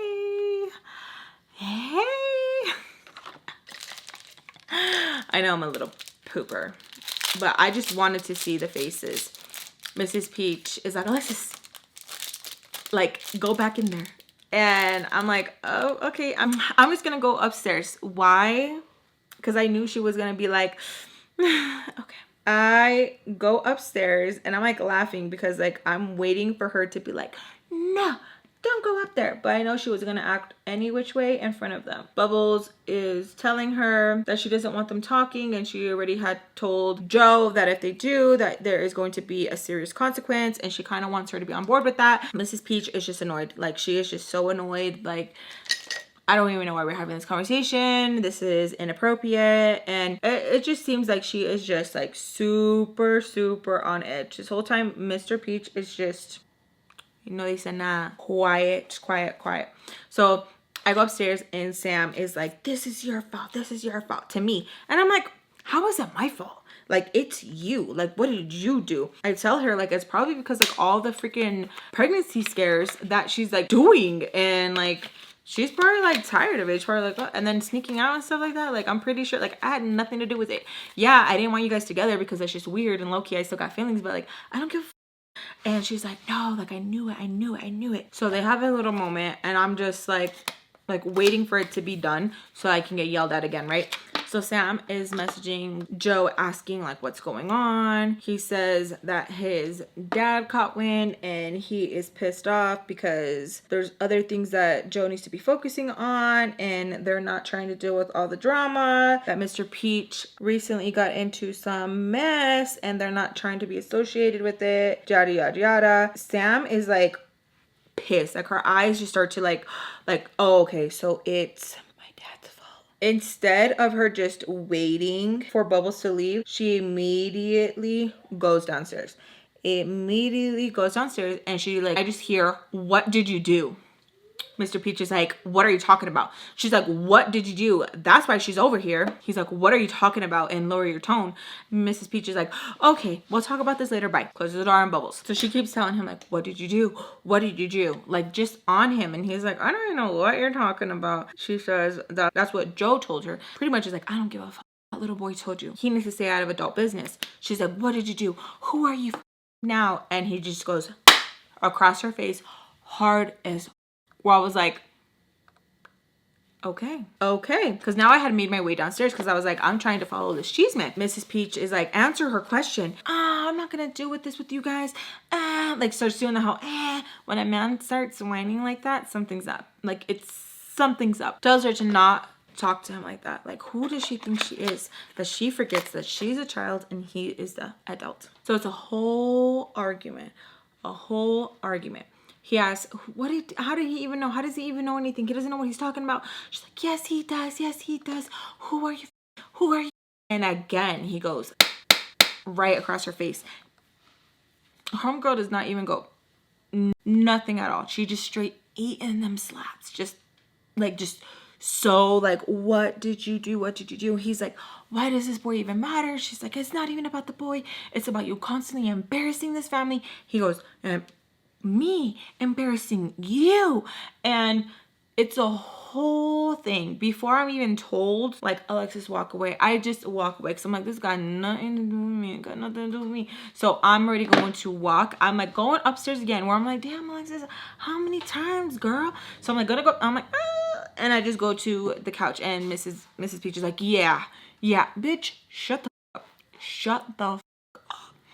I know I'm a little pooper, but I just wanted to see the faces. Mrs. Peach is like, Alexis, like, go back in there. And I'm like, oh, okay, I'm just gonna go upstairs. Why? Because I knew she was gonna be like, okay. I go upstairs and I'm like laughing because like I'm waiting for her to be like, no, don't go up there. But I know she was gonna act any which way in front of them. Bubbles is telling her that she doesn't want them talking, and she already had told Joe that if they do, that there is going to be a serious consequence, and she kind of wants her to be on board with that. Mrs. Peach is just annoyed. Like, she is just so annoyed. Like, I don't even know why we're having this conversation. This is inappropriate. And it just seems like she is just like super, super on edge. This whole time, Mr. Peach is just, you know, they said, nah, quiet. So I go upstairs and Sam is like, this is your fault to me. And I'm like, how is it my fault? Like, it's you. Like, what did you do? I tell her, like, it's probably because, like, all the freaking pregnancy scares that she's, like, doing. And, like, she's probably, like, tired of it. She's probably like, oh, and then sneaking out and stuff like that. Like, I'm pretty sure, like, I had nothing to do with it. Yeah, I didn't want you guys together because that's just weird. And low-key, I still got feelings. But, like, I don't give a f. And she's like, no, like, I knew it. So they have a little moment. And I'm just, like waiting for it to be done so I can get yelled at again, right? So Sam is messaging Joe asking like what's going on. He says that his dad caught wind and he is pissed off because there's other things that Joe needs to be focusing on and they're not trying to deal with all the drama. That Mr. Peach recently got into some mess and they're not trying to be associated with it. Yada yada yada. Sam is like pissed. Like, her eyes just start to like, oh, okay, so it's my dad's fault. Instead of her just waiting for Bubbles to leave, she immediately goes downstairs. And she like, I just hear, what did you do? Mr. Peach is like, what are you talking about? She's like, what did you do? That's why she's over here. He's like, what are you talking about? And lower your tone. Mrs. Peach is like, okay, we'll talk about this later. Bye. Closes the door on Bubbles. So she keeps telling him like, what did you do? What did you do? Like, just on him. And he's like, I don't even know what you're talking about. She says that that's what Joe told her. Pretty much is like, I don't give a fuck. That little boy told you. He needs to stay out of adult business. She's like, what did you do? Who are you now? And he just goes across her face hard as. Where I was like, okay. Because now I had made my way downstairs because I was like, I'm trying to follow this chisme. Mrs. Peach is like, answer her question. I'm not going to deal with this with you guys. Like, starts doing the whole, When a man starts whining like that, something's up. Like, something's up. Tells her to not talk to him like that. Like, who does she think she is? That she forgets that she's a child and he is the adult. So it's a whole argument. He asks, how did he even know? How does he even know anything? He doesn't know what he's talking about. She's like, yes, he does. Yes, he does. Who are you? Who are you? And again, he goes right across her face. Homegirl does not even go nothing at all. She just straight eating them slaps. Just so like, what did you do? What did you do? He's like, why does this boy even matter? She's like, it's not even about the boy. It's about you constantly embarrassing this family. He goes, me embarrassing you. And it's a whole thing. Before I'm even told, like, Alexis, walk away, I just walk away because I'm like, this got nothing to do with me. It got nothing to do with me. So I'm already going to walk. I'm like going upstairs again where I'm like, damn, Alexis, how many times, girl? So I'm like gonna go, I'm like, and I just go to the couch and Mrs. Peach is like, yeah, bitch, shut the up. Shut the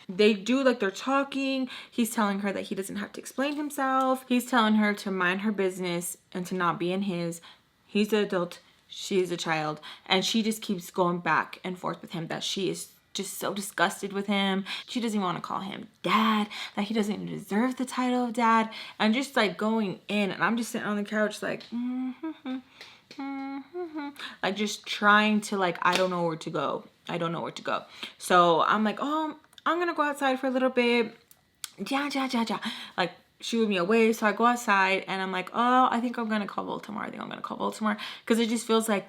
They do like they're talking. He's telling her that he doesn't have to explain himself. He's telling her to mind her business and to not be in his. He's an adult. She's a child. And she just keeps going back and forth with him that she is just so disgusted with him. She doesn't even want to call him dad. That he doesn't even deserve the title of dad. And just like going in. And I'm just sitting on the couch like, like just trying to like, I don't know where to go. I don't know where to go. So I'm like, oh, I'm gonna go outside for a little bit. Ja. Like, shooed me away. So I go outside and I'm like, oh, I think I'm gonna call Baltimore. Because it just feels like,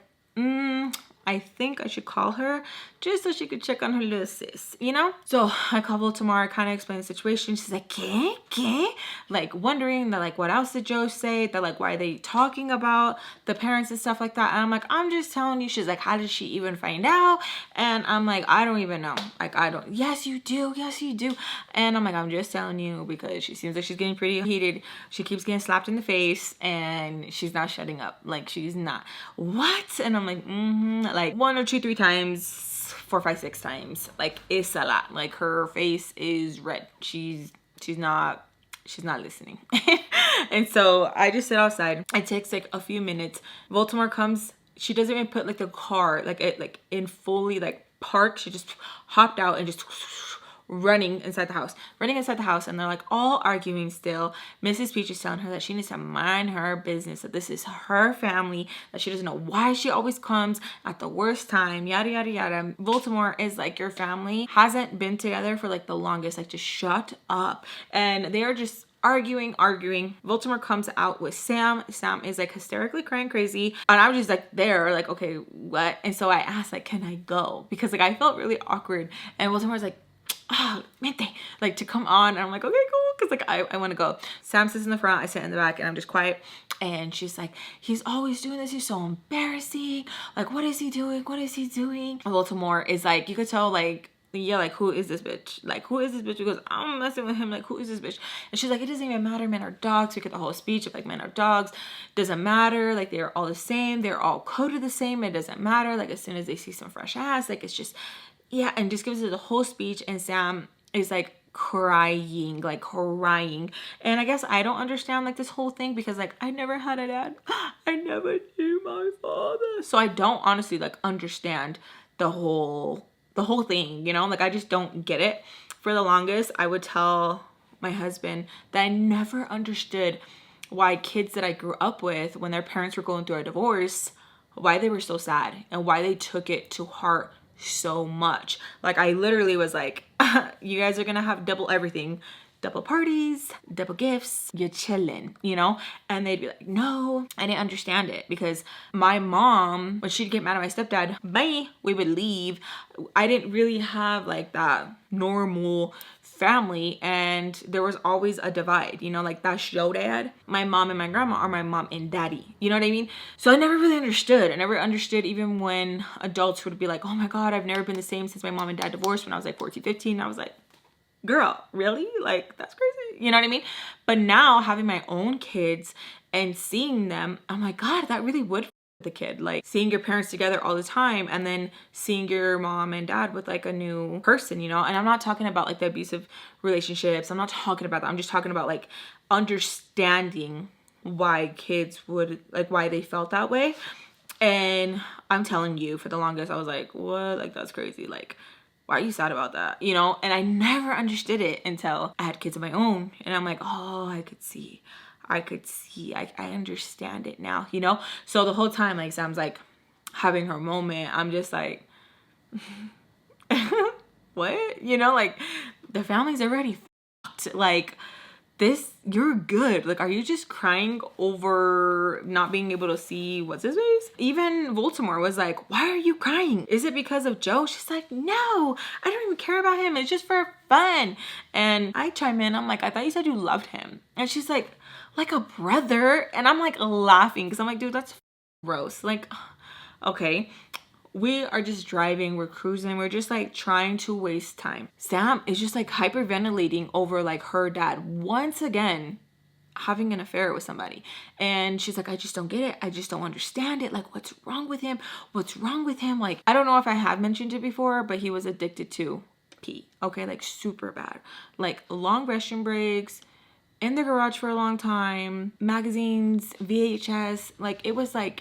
I think I should call her just so she could check on her little sis, you know? So I call Baltimore, kind of explain the situation. She's like, ¿Qué? Like wondering that, like, what else did Joe say? That, like, why are they talking about the parents and stuff like that? And I'm like, I'm just telling you. She's like, how did she even find out? And I'm like, I don't even know. Like, I don't. Yes, you do. Yes, you do. And I'm like, I'm just telling you because she seems like she's getting pretty heated. She keeps getting slapped in the face and she's not shutting up. Like, she's not. What? And I'm like, like 1 or 2, 3 times, 4, 5, 6 times. Like, it's a lot. Like, her face is red. She's not listening. And so I just sit outside. It takes like a few minutes. Baltimore comes. She doesn't even put like the car like in fully like park. She just hopped out and just running inside the house, and they're like all arguing still. Mrs. Peach is telling her that she needs to mind her business, that this is her family, that she doesn't know why she always comes at the worst time, yada yada yada. Baltimore is like, your family hasn't been together for like the longest, like, just shut up. And they are just arguing. Baltimore comes out with Sam. Sam is like hysterically crying crazy, and I was just like there like, okay, what? And so I asked, like, can I go? Because like I felt really awkward, and Baltimore's like, oh, mente, like, to come on. And I'm like, okay, cool, because like I want to go. Sam sits in the front, I sit in the back, and I'm just quiet. And she's like, he's always doing this, he's so embarrassing, like, what is he doing? And Baltimore is like, you could tell, like, yeah, like, who is this bitch? Like, who is this bitch? Because I'm messing with him. Like, who is this bitch? And she's like, it doesn't even matter. Men are dogs. We get the whole speech of like, men are dogs. Doesn't matter. Like, they're all the same. They're all coded the same. It doesn't matter. Like, as soon as they see some fresh ass, like, it's just, yeah. And just gives her the whole speech. And Sam is like crying. And I guess I don't understand like this whole thing because like I never had a dad. I never knew my father. So I don't honestly like understand the whole thing, you know? Like, I just don't get it. For the longest, I would tell my husband that I never understood why kids that I grew up with, when their parents were going through a divorce, why they were so sad and why they took it to heart so much. Like, I literally was like, you guys are gonna have double everything. Double parties, double gifts, you're chilling, you know? And they'd be like, no. I didn't understand it because my mom, when she'd get mad at my stepdad, bye, we would leave. I didn't really have like that normal family, and there was always a divide, you know? Like, that's your dad. My mom and my grandma are my mom and daddy, you know what I mean? So I never really understood. I never understood even when adults would be like, oh my God, I've never been the same since my mom and dad divorced when I was like 14, 15. I was like, girl, really? Like, that's crazy. You know what I mean? But now having my own kids and seeing them, I'm like, God, that really would the kid. Like, seeing your parents together all the time and then seeing your mom and dad with like a new person, you know? And I'm not talking about like the abusive relationships. I'm not talking about that. I'm just talking about like understanding why kids would, like, why they felt that way. And I'm telling you, for the longest, I was like, what? Like, that's crazy. Like, why are you sad about that? You know, and I never understood it until I had kids of my own. And I'm like, oh, I could see. I understand it now, you know? So the whole time, like, Sam's like having her moment. I'm just like, what? You know, like, the family's already fucked. Like, this, you're good. Like, are you just crying over not being able to see what's his face? Even Baltimore was like, why are you crying? Is it because of Joe? She's like, no, I don't even care about him. It's just for fun. And I chime in, I'm like, I thought you said you loved him. And she's like a brother. And I'm like laughing because I'm like, dude, that's gross. Like, okay. We are just driving, we're cruising, we're just like trying to waste time. Sam is just like hyperventilating over like her dad once again having an affair with somebody. And she's like, I just don't get it. I just don't understand it. Like, what's wrong with him? What's wrong with him? Like, I don't know if I have mentioned it before, but he was addicted to pee. Okay, like super bad. Like long restroom breaks, in the garage for a long time, magazines, VHS, like it was a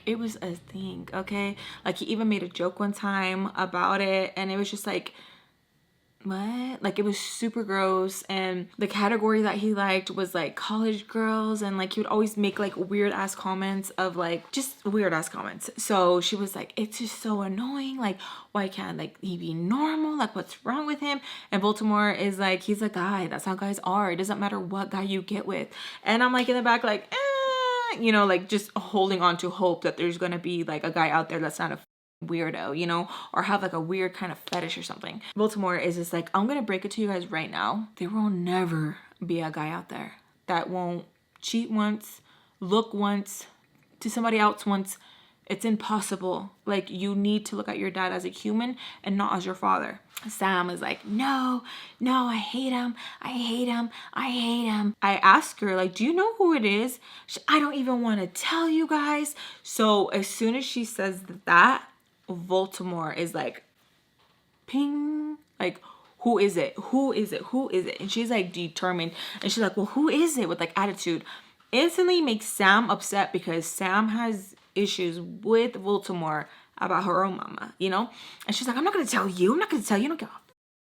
thing, okay? Like he even made a joke one time about it, and it was just like, what? Like it was super gross. And the category that he liked was like college girls, and like he would always make like weird ass comments of like just weird ass comments. So she was like, it's just so annoying, like why can't like he be normal, like what's wrong with him? And Baltimore is like, he's a guy, that's how guys are, it doesn't matter what guy you get with. And I'm like in the back like you know, like just holding on to hope that there's gonna be like a guy out there that's not a weirdo, you know, or have like a weird kind of fetish or something. Baltimore is just like, I'm gonna break it to you guys right now, there will never be a guy out there that won't cheat once, look once to somebody else once. It's impossible. Like, you need to look at your dad as a human and not as your father. Sam is like, no, I hate him. I hate him. I hate him. I ask her, like, do you know who it is? I don't even want to tell you guys. So as soon as she says that, Baltimore is like, ping, like, who is it? Who is it? Who is it? And she's like determined. And she's like, well, who is it? With like attitude. Instantly makes Sam upset because Sam has issues with Baltimore about her own mama, you know? And she's like, I'm not going to tell you. I'm not going to tell you. I don't give a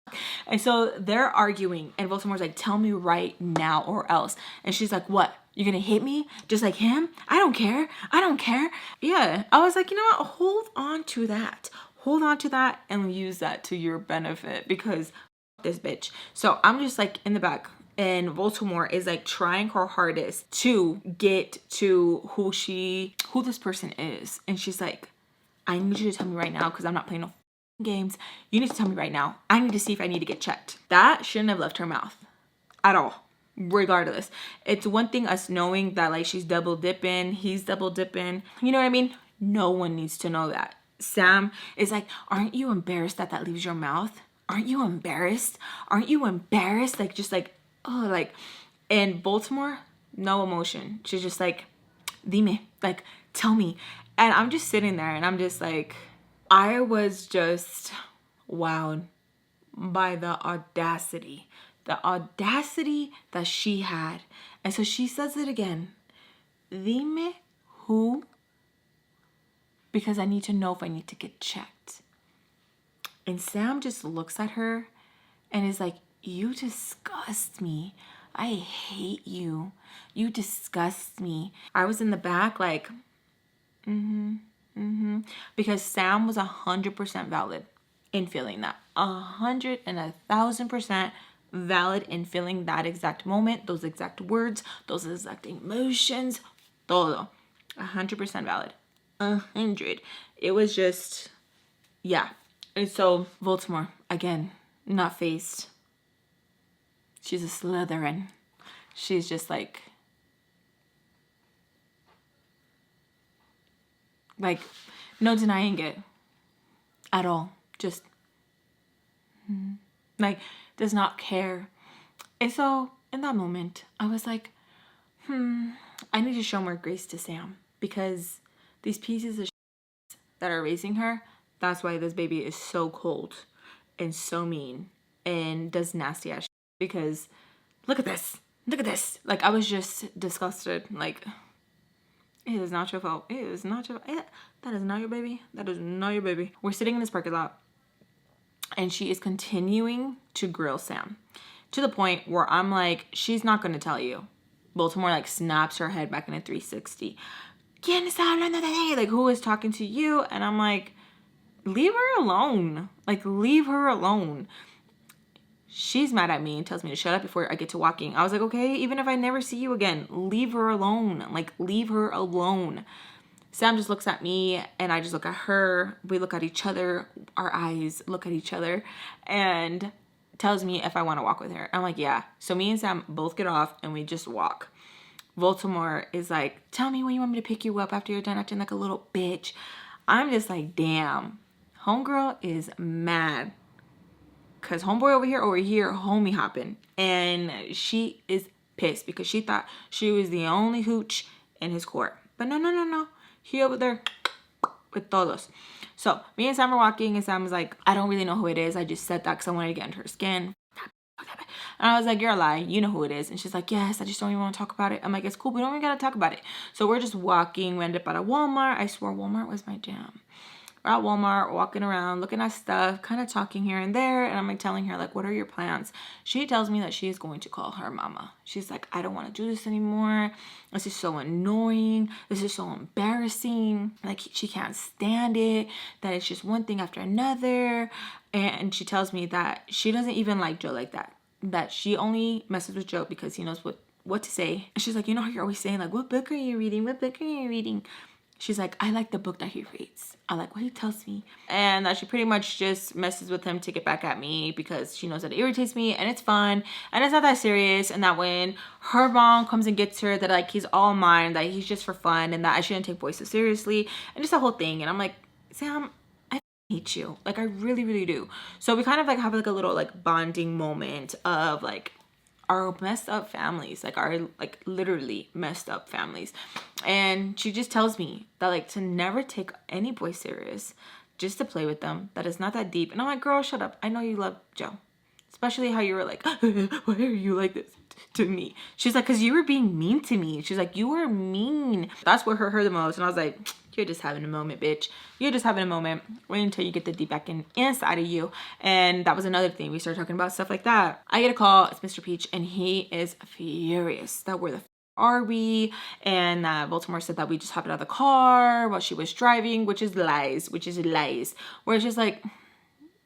f. And so they're arguing. And Baltimore's like, tell me right now or else. And she's like, what? You're going to hit me just like him? I don't care. I don't care. Yeah. I was like, you know what? Hold on to that. Hold on to that and use that to your benefit because this bitch. So I'm just like in the back. And Baltimore is like trying her hardest to get to who this person is. And she's like, I need you to tell me right now because I'm not playing no games. You need to tell me right now. I need to see if I need to get checked. That shouldn't have left her mouth at all. Regardless, it's one thing us knowing that like she's double dipping, he's double dipping. You know what I mean? No one needs to know that. Sam is like, aren't you embarrassed that leaves your mouth? Aren't you embarrassed? Aren't you embarrassed? Like, just like, oh, like, and Baltimore, no emotion. She's just like, dime, like, tell me. And I'm just sitting there and I'm just like, I was just wowed by the audacity that she had. And so she says it again, dime who, because I need to know if I need to get checked. And Sam just looks at her and is like, you disgust me. I hate you. You disgust me. I was in the back like, because Sam was 100% valid in feeling that. 100 and 1,000% valid in feeling that exact moment, those exact words, those exact emotions, todo. 100% valid. 100. It was just, yeah. And so Baltimore, again, not phased. She's a Slytherin. She's just like no denying it at all. Just like does not care. And so in that moment, I was like, I need to show more grace to Sam because these pieces of that are raising her, that's why this baby is so cold and so mean and does nasty ass shit. Because look at this. Like, I was just disgusted. Like, it is not your fault. It is not your, that is not your baby. That is not your baby. We're sitting in this parking lot And she is continuing to grill Sam to the point where I'm like, she's not going to tell you. Baltimore like snaps her head back in a 360. ¿Quién está hablando de ella? Like, who is talking to you? And I'm like, leave her alone. Like, leave her alone. She's mad at me and tells me to shut up before I get to walking. I was like, okay, even if I never see you again, leave her alone. Like, leave her alone. Sam just looks at me and I just look at her. We look at each other. Our eyes look at each other and tells me if I want to walk with her. I'm like, yeah. So me and Sam both get off and we just walk. Baltimore is like, tell me when you want me to pick you up after you're done acting like a little bitch. I'm just like, damn. Homegirl is mad. Because homeboy over here, homie hopping. And she is pissed because she thought she was the only hooch in his court. But no. He over there with todos. So me and Sam are walking and Sam was like, I don't really know who it is. I just said that because I wanted to get into her skin. And I was like, you're a lie. You know who it is. And she's like, yes, I just don't even want to talk about it. I'm like, it's cool. We don't even got to talk about it. So we're just walking. We end up at a Walmart. I swear Walmart was my jam. We're at Walmart, walking around, looking at stuff, kind of talking here and there. And I'm like telling her, like, what are your plans? She tells me that she is going to call her mama. She's like, I don't want to do this anymore. This is so annoying. This is so embarrassing. Like, she can't stand it. That it's just one thing after another. And she tells me that she doesn't even like Joe like that. That she only messes with Joe because he knows what to say. And she's like, you know how you're always saying, like, what book are you reading? What book are you reading? She's like, I like the book that he reads. I like what he tells me. And that she pretty much just messes with him to get back at me because she knows that it irritates me and it's fun and it's not that serious. And that when her mom comes and gets her, that like he's all mine, that he's just for fun and that I shouldn't take boys so seriously. And just the whole thing. And I'm like, Sam, I hate you. Like, I really, really do. So we kind of like have like a little like bonding moment of like our messed up families, like our like literally messed up families. And she just tells me that like to never take any boy serious, just to play with them, that it's not that deep. And I'm like, girl, shut up. I know you love Joe, especially how you were like, why are you like this to me? She's like, because you were being mean to me. She's like, you were mean. That's what hurt her the most. And I was like, you're just having a moment, bitch. You're just having a moment. Wait until you get the deep back inside of you. And that was another thing. We started talking about stuff like that. I get a call. It's Mr. Peach. And he is furious that where the are we? And Baltimore said that we just hopped out of the car while she was driving, which is lies. Where it's just like,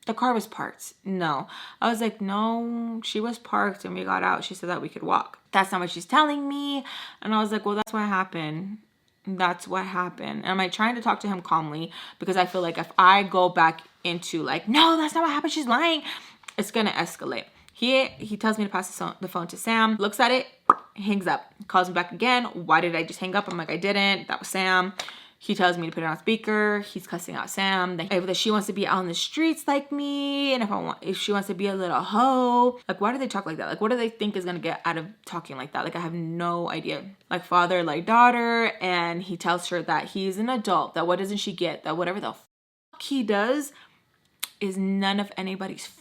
the car was parked. No. I was like, no, she was parked and we got out. She said that we could walk. That's not what she's telling me. And I was like, well, that's what happened. That's what happened. And I'm like trying to talk to him calmly because I feel like if I go back into like, no, that's not what happened, she's lying, it's gonna escalate. He tells me to pass the phone to Sam, looks at it, hangs up, calls me back again. Why did I just hang up? I'm like, I didn't. That was Sam. He tells me to put it on speaker. He's cussing out Sam. If she wants to be out on the streets like me, and if she wants to be a little hoe. Like, why do they talk like that? Like, what do they think is gonna get out of talking like that? Like, I have no idea. Like, father, like daughter. And he tells her that he's an adult. That what doesn't she get? That whatever the fuck he does is none of anybody's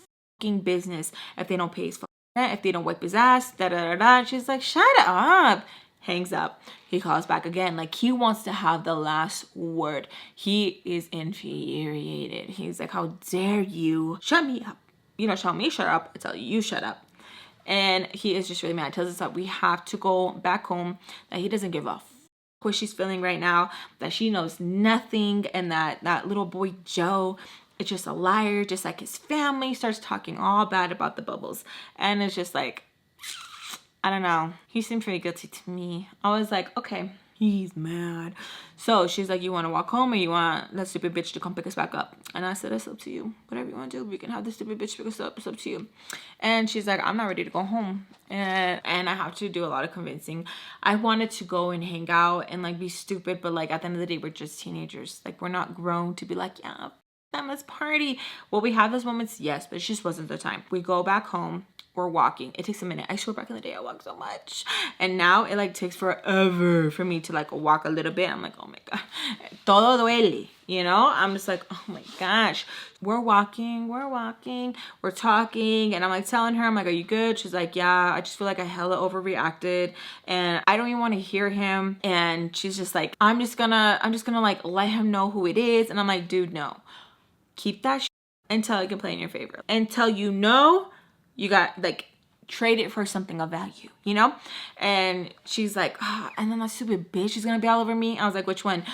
fucking business. If they don't pay his rent, if they don't wipe his ass, And she's like, shut up. Hangs up. He calls back again. Like, he wants to have the last word. He is infuriated. He's like, how dare you shut me up? You don't tell me shut up. I tell you shut up. And he is just really mad. Tells us that we have to go back home. That he doesn't give a fuck what she's feeling right now. That she knows nothing. And that little boy Joe is just a liar. Just like his family. Starts talking all bad about the bubbles. And it's just like, I don't know. He seemed pretty guilty to me. I was like, okay, he's mad. So she's like, you want to walk home or you want that stupid bitch to come pick us back up? And I said, it's up to you. Whatever you want to do, we can have this stupid bitch pick us up. It's up to you. And she's like, I'm not ready to go home. And I have to do a lot of convincing. I wanted to go and hang out and like be stupid. But like at the end of the day, we're just teenagers. Like, we're not grown to be like, yeah, let's party. Well, we have those moments, yes, but it just wasn't the time. We go back home. We're walking. It takes a minute. I swear back in the day I walked so much. And now it like takes forever for me to like walk a little bit. I'm like, oh my God. Todo duele. You know? I'm just like, oh my gosh. We're walking. We're talking. And I'm like telling her, I'm like, are you good? She's like, yeah, I just feel like I hella overreacted. And I don't even want to hear him. And she's just like, I'm just gonna like let him know who it is. And I'm like, dude, no. Keep that shit until it can play in your favor. Until you know you got like trade it for something of value, you know? And she's like, oh, and then that stupid bitch is gonna be all over me. I was like, which one?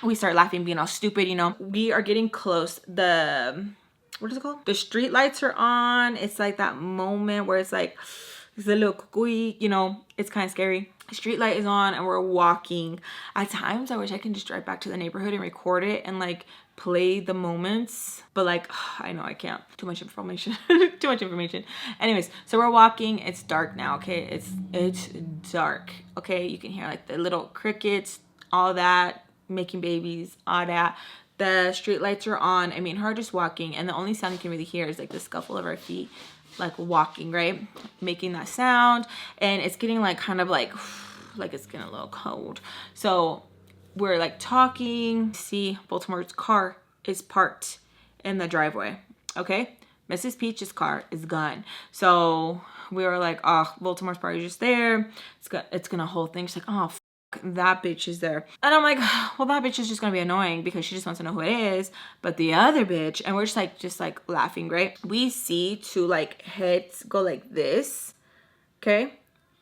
We start laughing, being all stupid, you know? We are getting close. What is it called? The street lights are on. It's like that moment where it's like, it's a little cuckoo, you know? It's kind of scary. Street light is on and we're walking. At times, I wish I can just drive back to the neighborhood and record it and like play the moments, but like I know I can't. Too much information. Too much information. Anyways, so we're walking. It's dark now. Okay, it's dark. Okay, you can hear like the little crickets, all that, making babies, all that. The street lights are on. I mean, her just walking, and the only sound you can really hear is like the scuffle of our feet, like walking, right, making that sound. And it's getting like kind of like it's getting a little cold. So we're like talking. See, Baltimore's car is parked in the driveway. Okay, Mrs. Peach's car is gone. So we were like, oh, Baltimore's probably just there. It's gonna hold things. She's like, oh, that bitch is there. And I'm like, well, that bitch is just gonna be annoying because she just wants to know who it is. But the other bitch, and we're just like laughing, right? We see two like heads go like this, okay,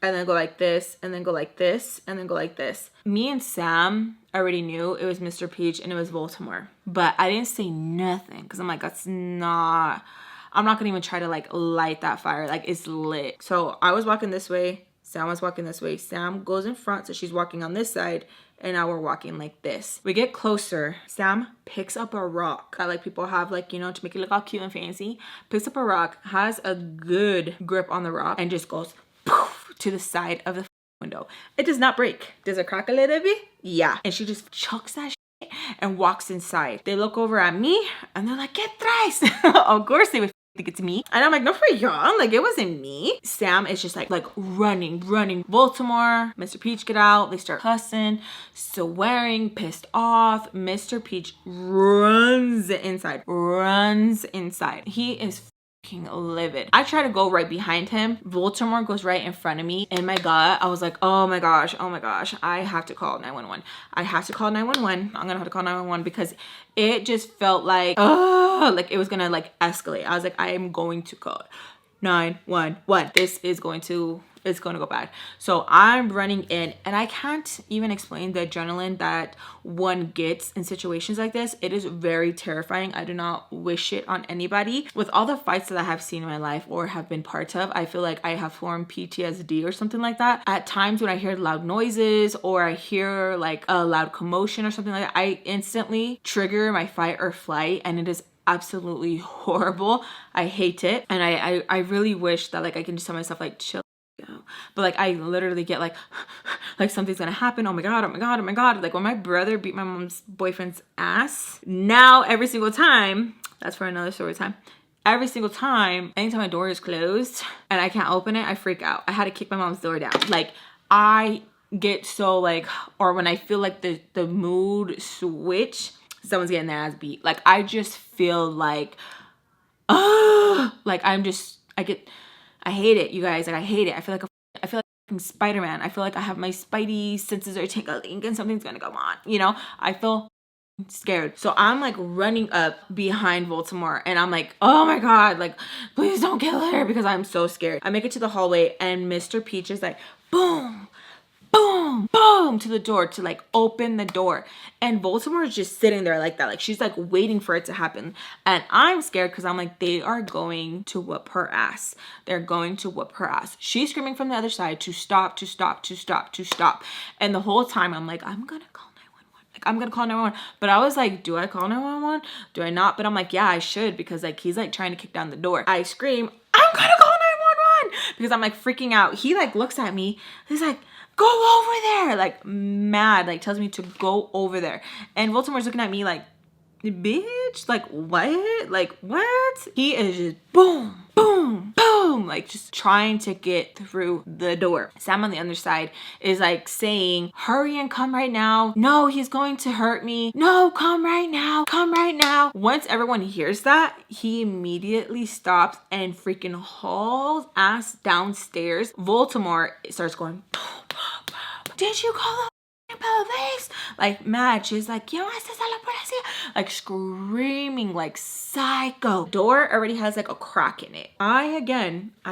and then go like this, and then go like this, and then go like this. Me and Sam already knew it was Mr. Peach and it was Baltimore, but I didn't say nothing because I'm like, I'm not gonna even try to like light that fire. Like, it's lit. So I was walking this way, Sam was walking this way. Sam goes in front, so she's walking on this side, and now we're walking like this. We get closer. Sam picks up a rock that like people have, like, you know, to make it look all cute and fancy. Picks up a rock, has a good grip on the rock, and just goes poof to the side of the window. It does not break. Does it crack a little bit? Yeah. And she just chucks that shit and walks inside. They look over at me and they're like, "¿Qué traes?" Of course they would think it's me. And I'm like, no, for y'all, like, it wasn't me. Sam is just like running. Baltimore, Mr. Peach get out. They start cussing, swearing, pissed off. Mr. Peach runs inside. He is fucking livid. I try to go right behind him. Baltimore goes right in front of me. In my gut, I was like, oh my gosh, I have to call 911. I'm gonna have to call 911 because it just felt like, like it was gonna like escalate. I was like, I am going to call 911. It's going to go bad. So I'm running in, and I can't even explain the adrenaline that one gets in situations like this. It is very terrifying. I do not wish it on anybody. With all the fights that I have seen in my life or have been part of, I feel like I have formed PTSD or something like that. At times when I hear loud noises or I hear like a loud commotion or something like that, I instantly trigger my fight or flight, and it is absolutely horrible. I hate it. And I really wish that like I can just tell myself like, chill. But like I literally get like something's gonna happen. Oh my god. Like when my brother beat my mom's boyfriend's ass, now every single time, that's for another story time. Every single time, anytime my door is closed and I can't open it, I freak out. I had to kick my mom's door down. Like I get so like, or when I feel like the mood switch, someone's getting their ass beat. Like I just feel like, like I hate it, you guys. Like I hate it. I feel like I'm Spider-Man. I feel like I have my spidey senses are tingling and something's gonna go on. You know, I feel scared. So I'm like running up behind Baltimore, and I'm like, oh my god, like please don't kill her, because I'm so scared. I make it to the hallway, and Mr. Peach is like, boom, boom, boom, to the door to like open the door, and Baltimore is just sitting there like that, like she's like waiting for it to happen. And I'm scared because I'm like, they are going to whoop her ass. They're going to whoop her ass. She's screaming from the other side to stop. And the whole time I'm like, I'm gonna call 911. Like I'm gonna call 911. But I was like, do I call 911? Do I not? But I'm like, yeah, I should, because like he's like trying to kick down the door. I scream, I'm gonna call 911, because I'm like freaking out. He like looks at me. He's like, go over there, like mad, like tells me to go over there. And Baltimore's looking at me like, bitch, like what? Like what? He is just boom, boom, boom, like just trying to get through the door. Sam on the other side is like saying, hurry and come right now. No, he's going to hurt me. No, come right now. Come right now. Once everyone hears that, he immediately stops and freaking hauls ass downstairs. Baltimore starts going, boom, boom, boom. Did you call police. Like mad. She's like, llamaste a la policía. Like screaming like psycho. Door already has like a crack in it. I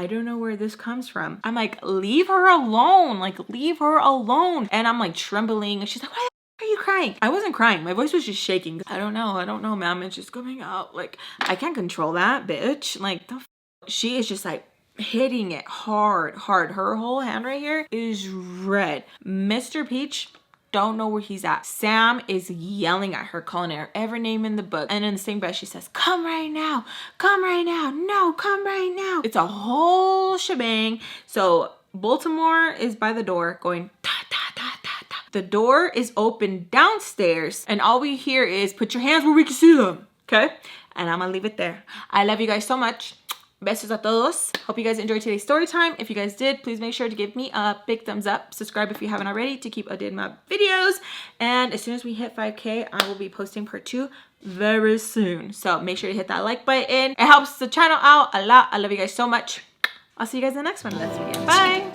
don't know where this comes from. I'm like, leave her alone. Like, leave her alone. And I'm like trembling. And she's like, why are you crying? I wasn't crying. My voice was just shaking. I don't know, ma'am. It's just coming out. Like, I can't control that, bitch. Like, she is just like hitting it hard. Her whole hand right here is red. Mr. Peach, don't know where he's at. Sam is yelling at her, calling her every name in the book. And in the same breath, she says, come right now. Come right now. No, come right now. It's a whole shebang. So Baltimore is by the door going, ta, ta, ta, ta, ta. The door is open downstairs. And all we hear is, put your hands where we can see them. Okay? And I'm gonna leave it there. I love you guys so much. Besos a todos. Hope you guys enjoyed today's story time. If you guys did, please make sure to give me a big thumbs up. Subscribe if you haven't already to keep updated my videos. And as soon as we hit 5K, I will be posting part 2 very soon. So make sure to hit that like button. It helps the channel out a lot. I love you guys so much. I'll see you guys in the next one. Let's begin. Bye.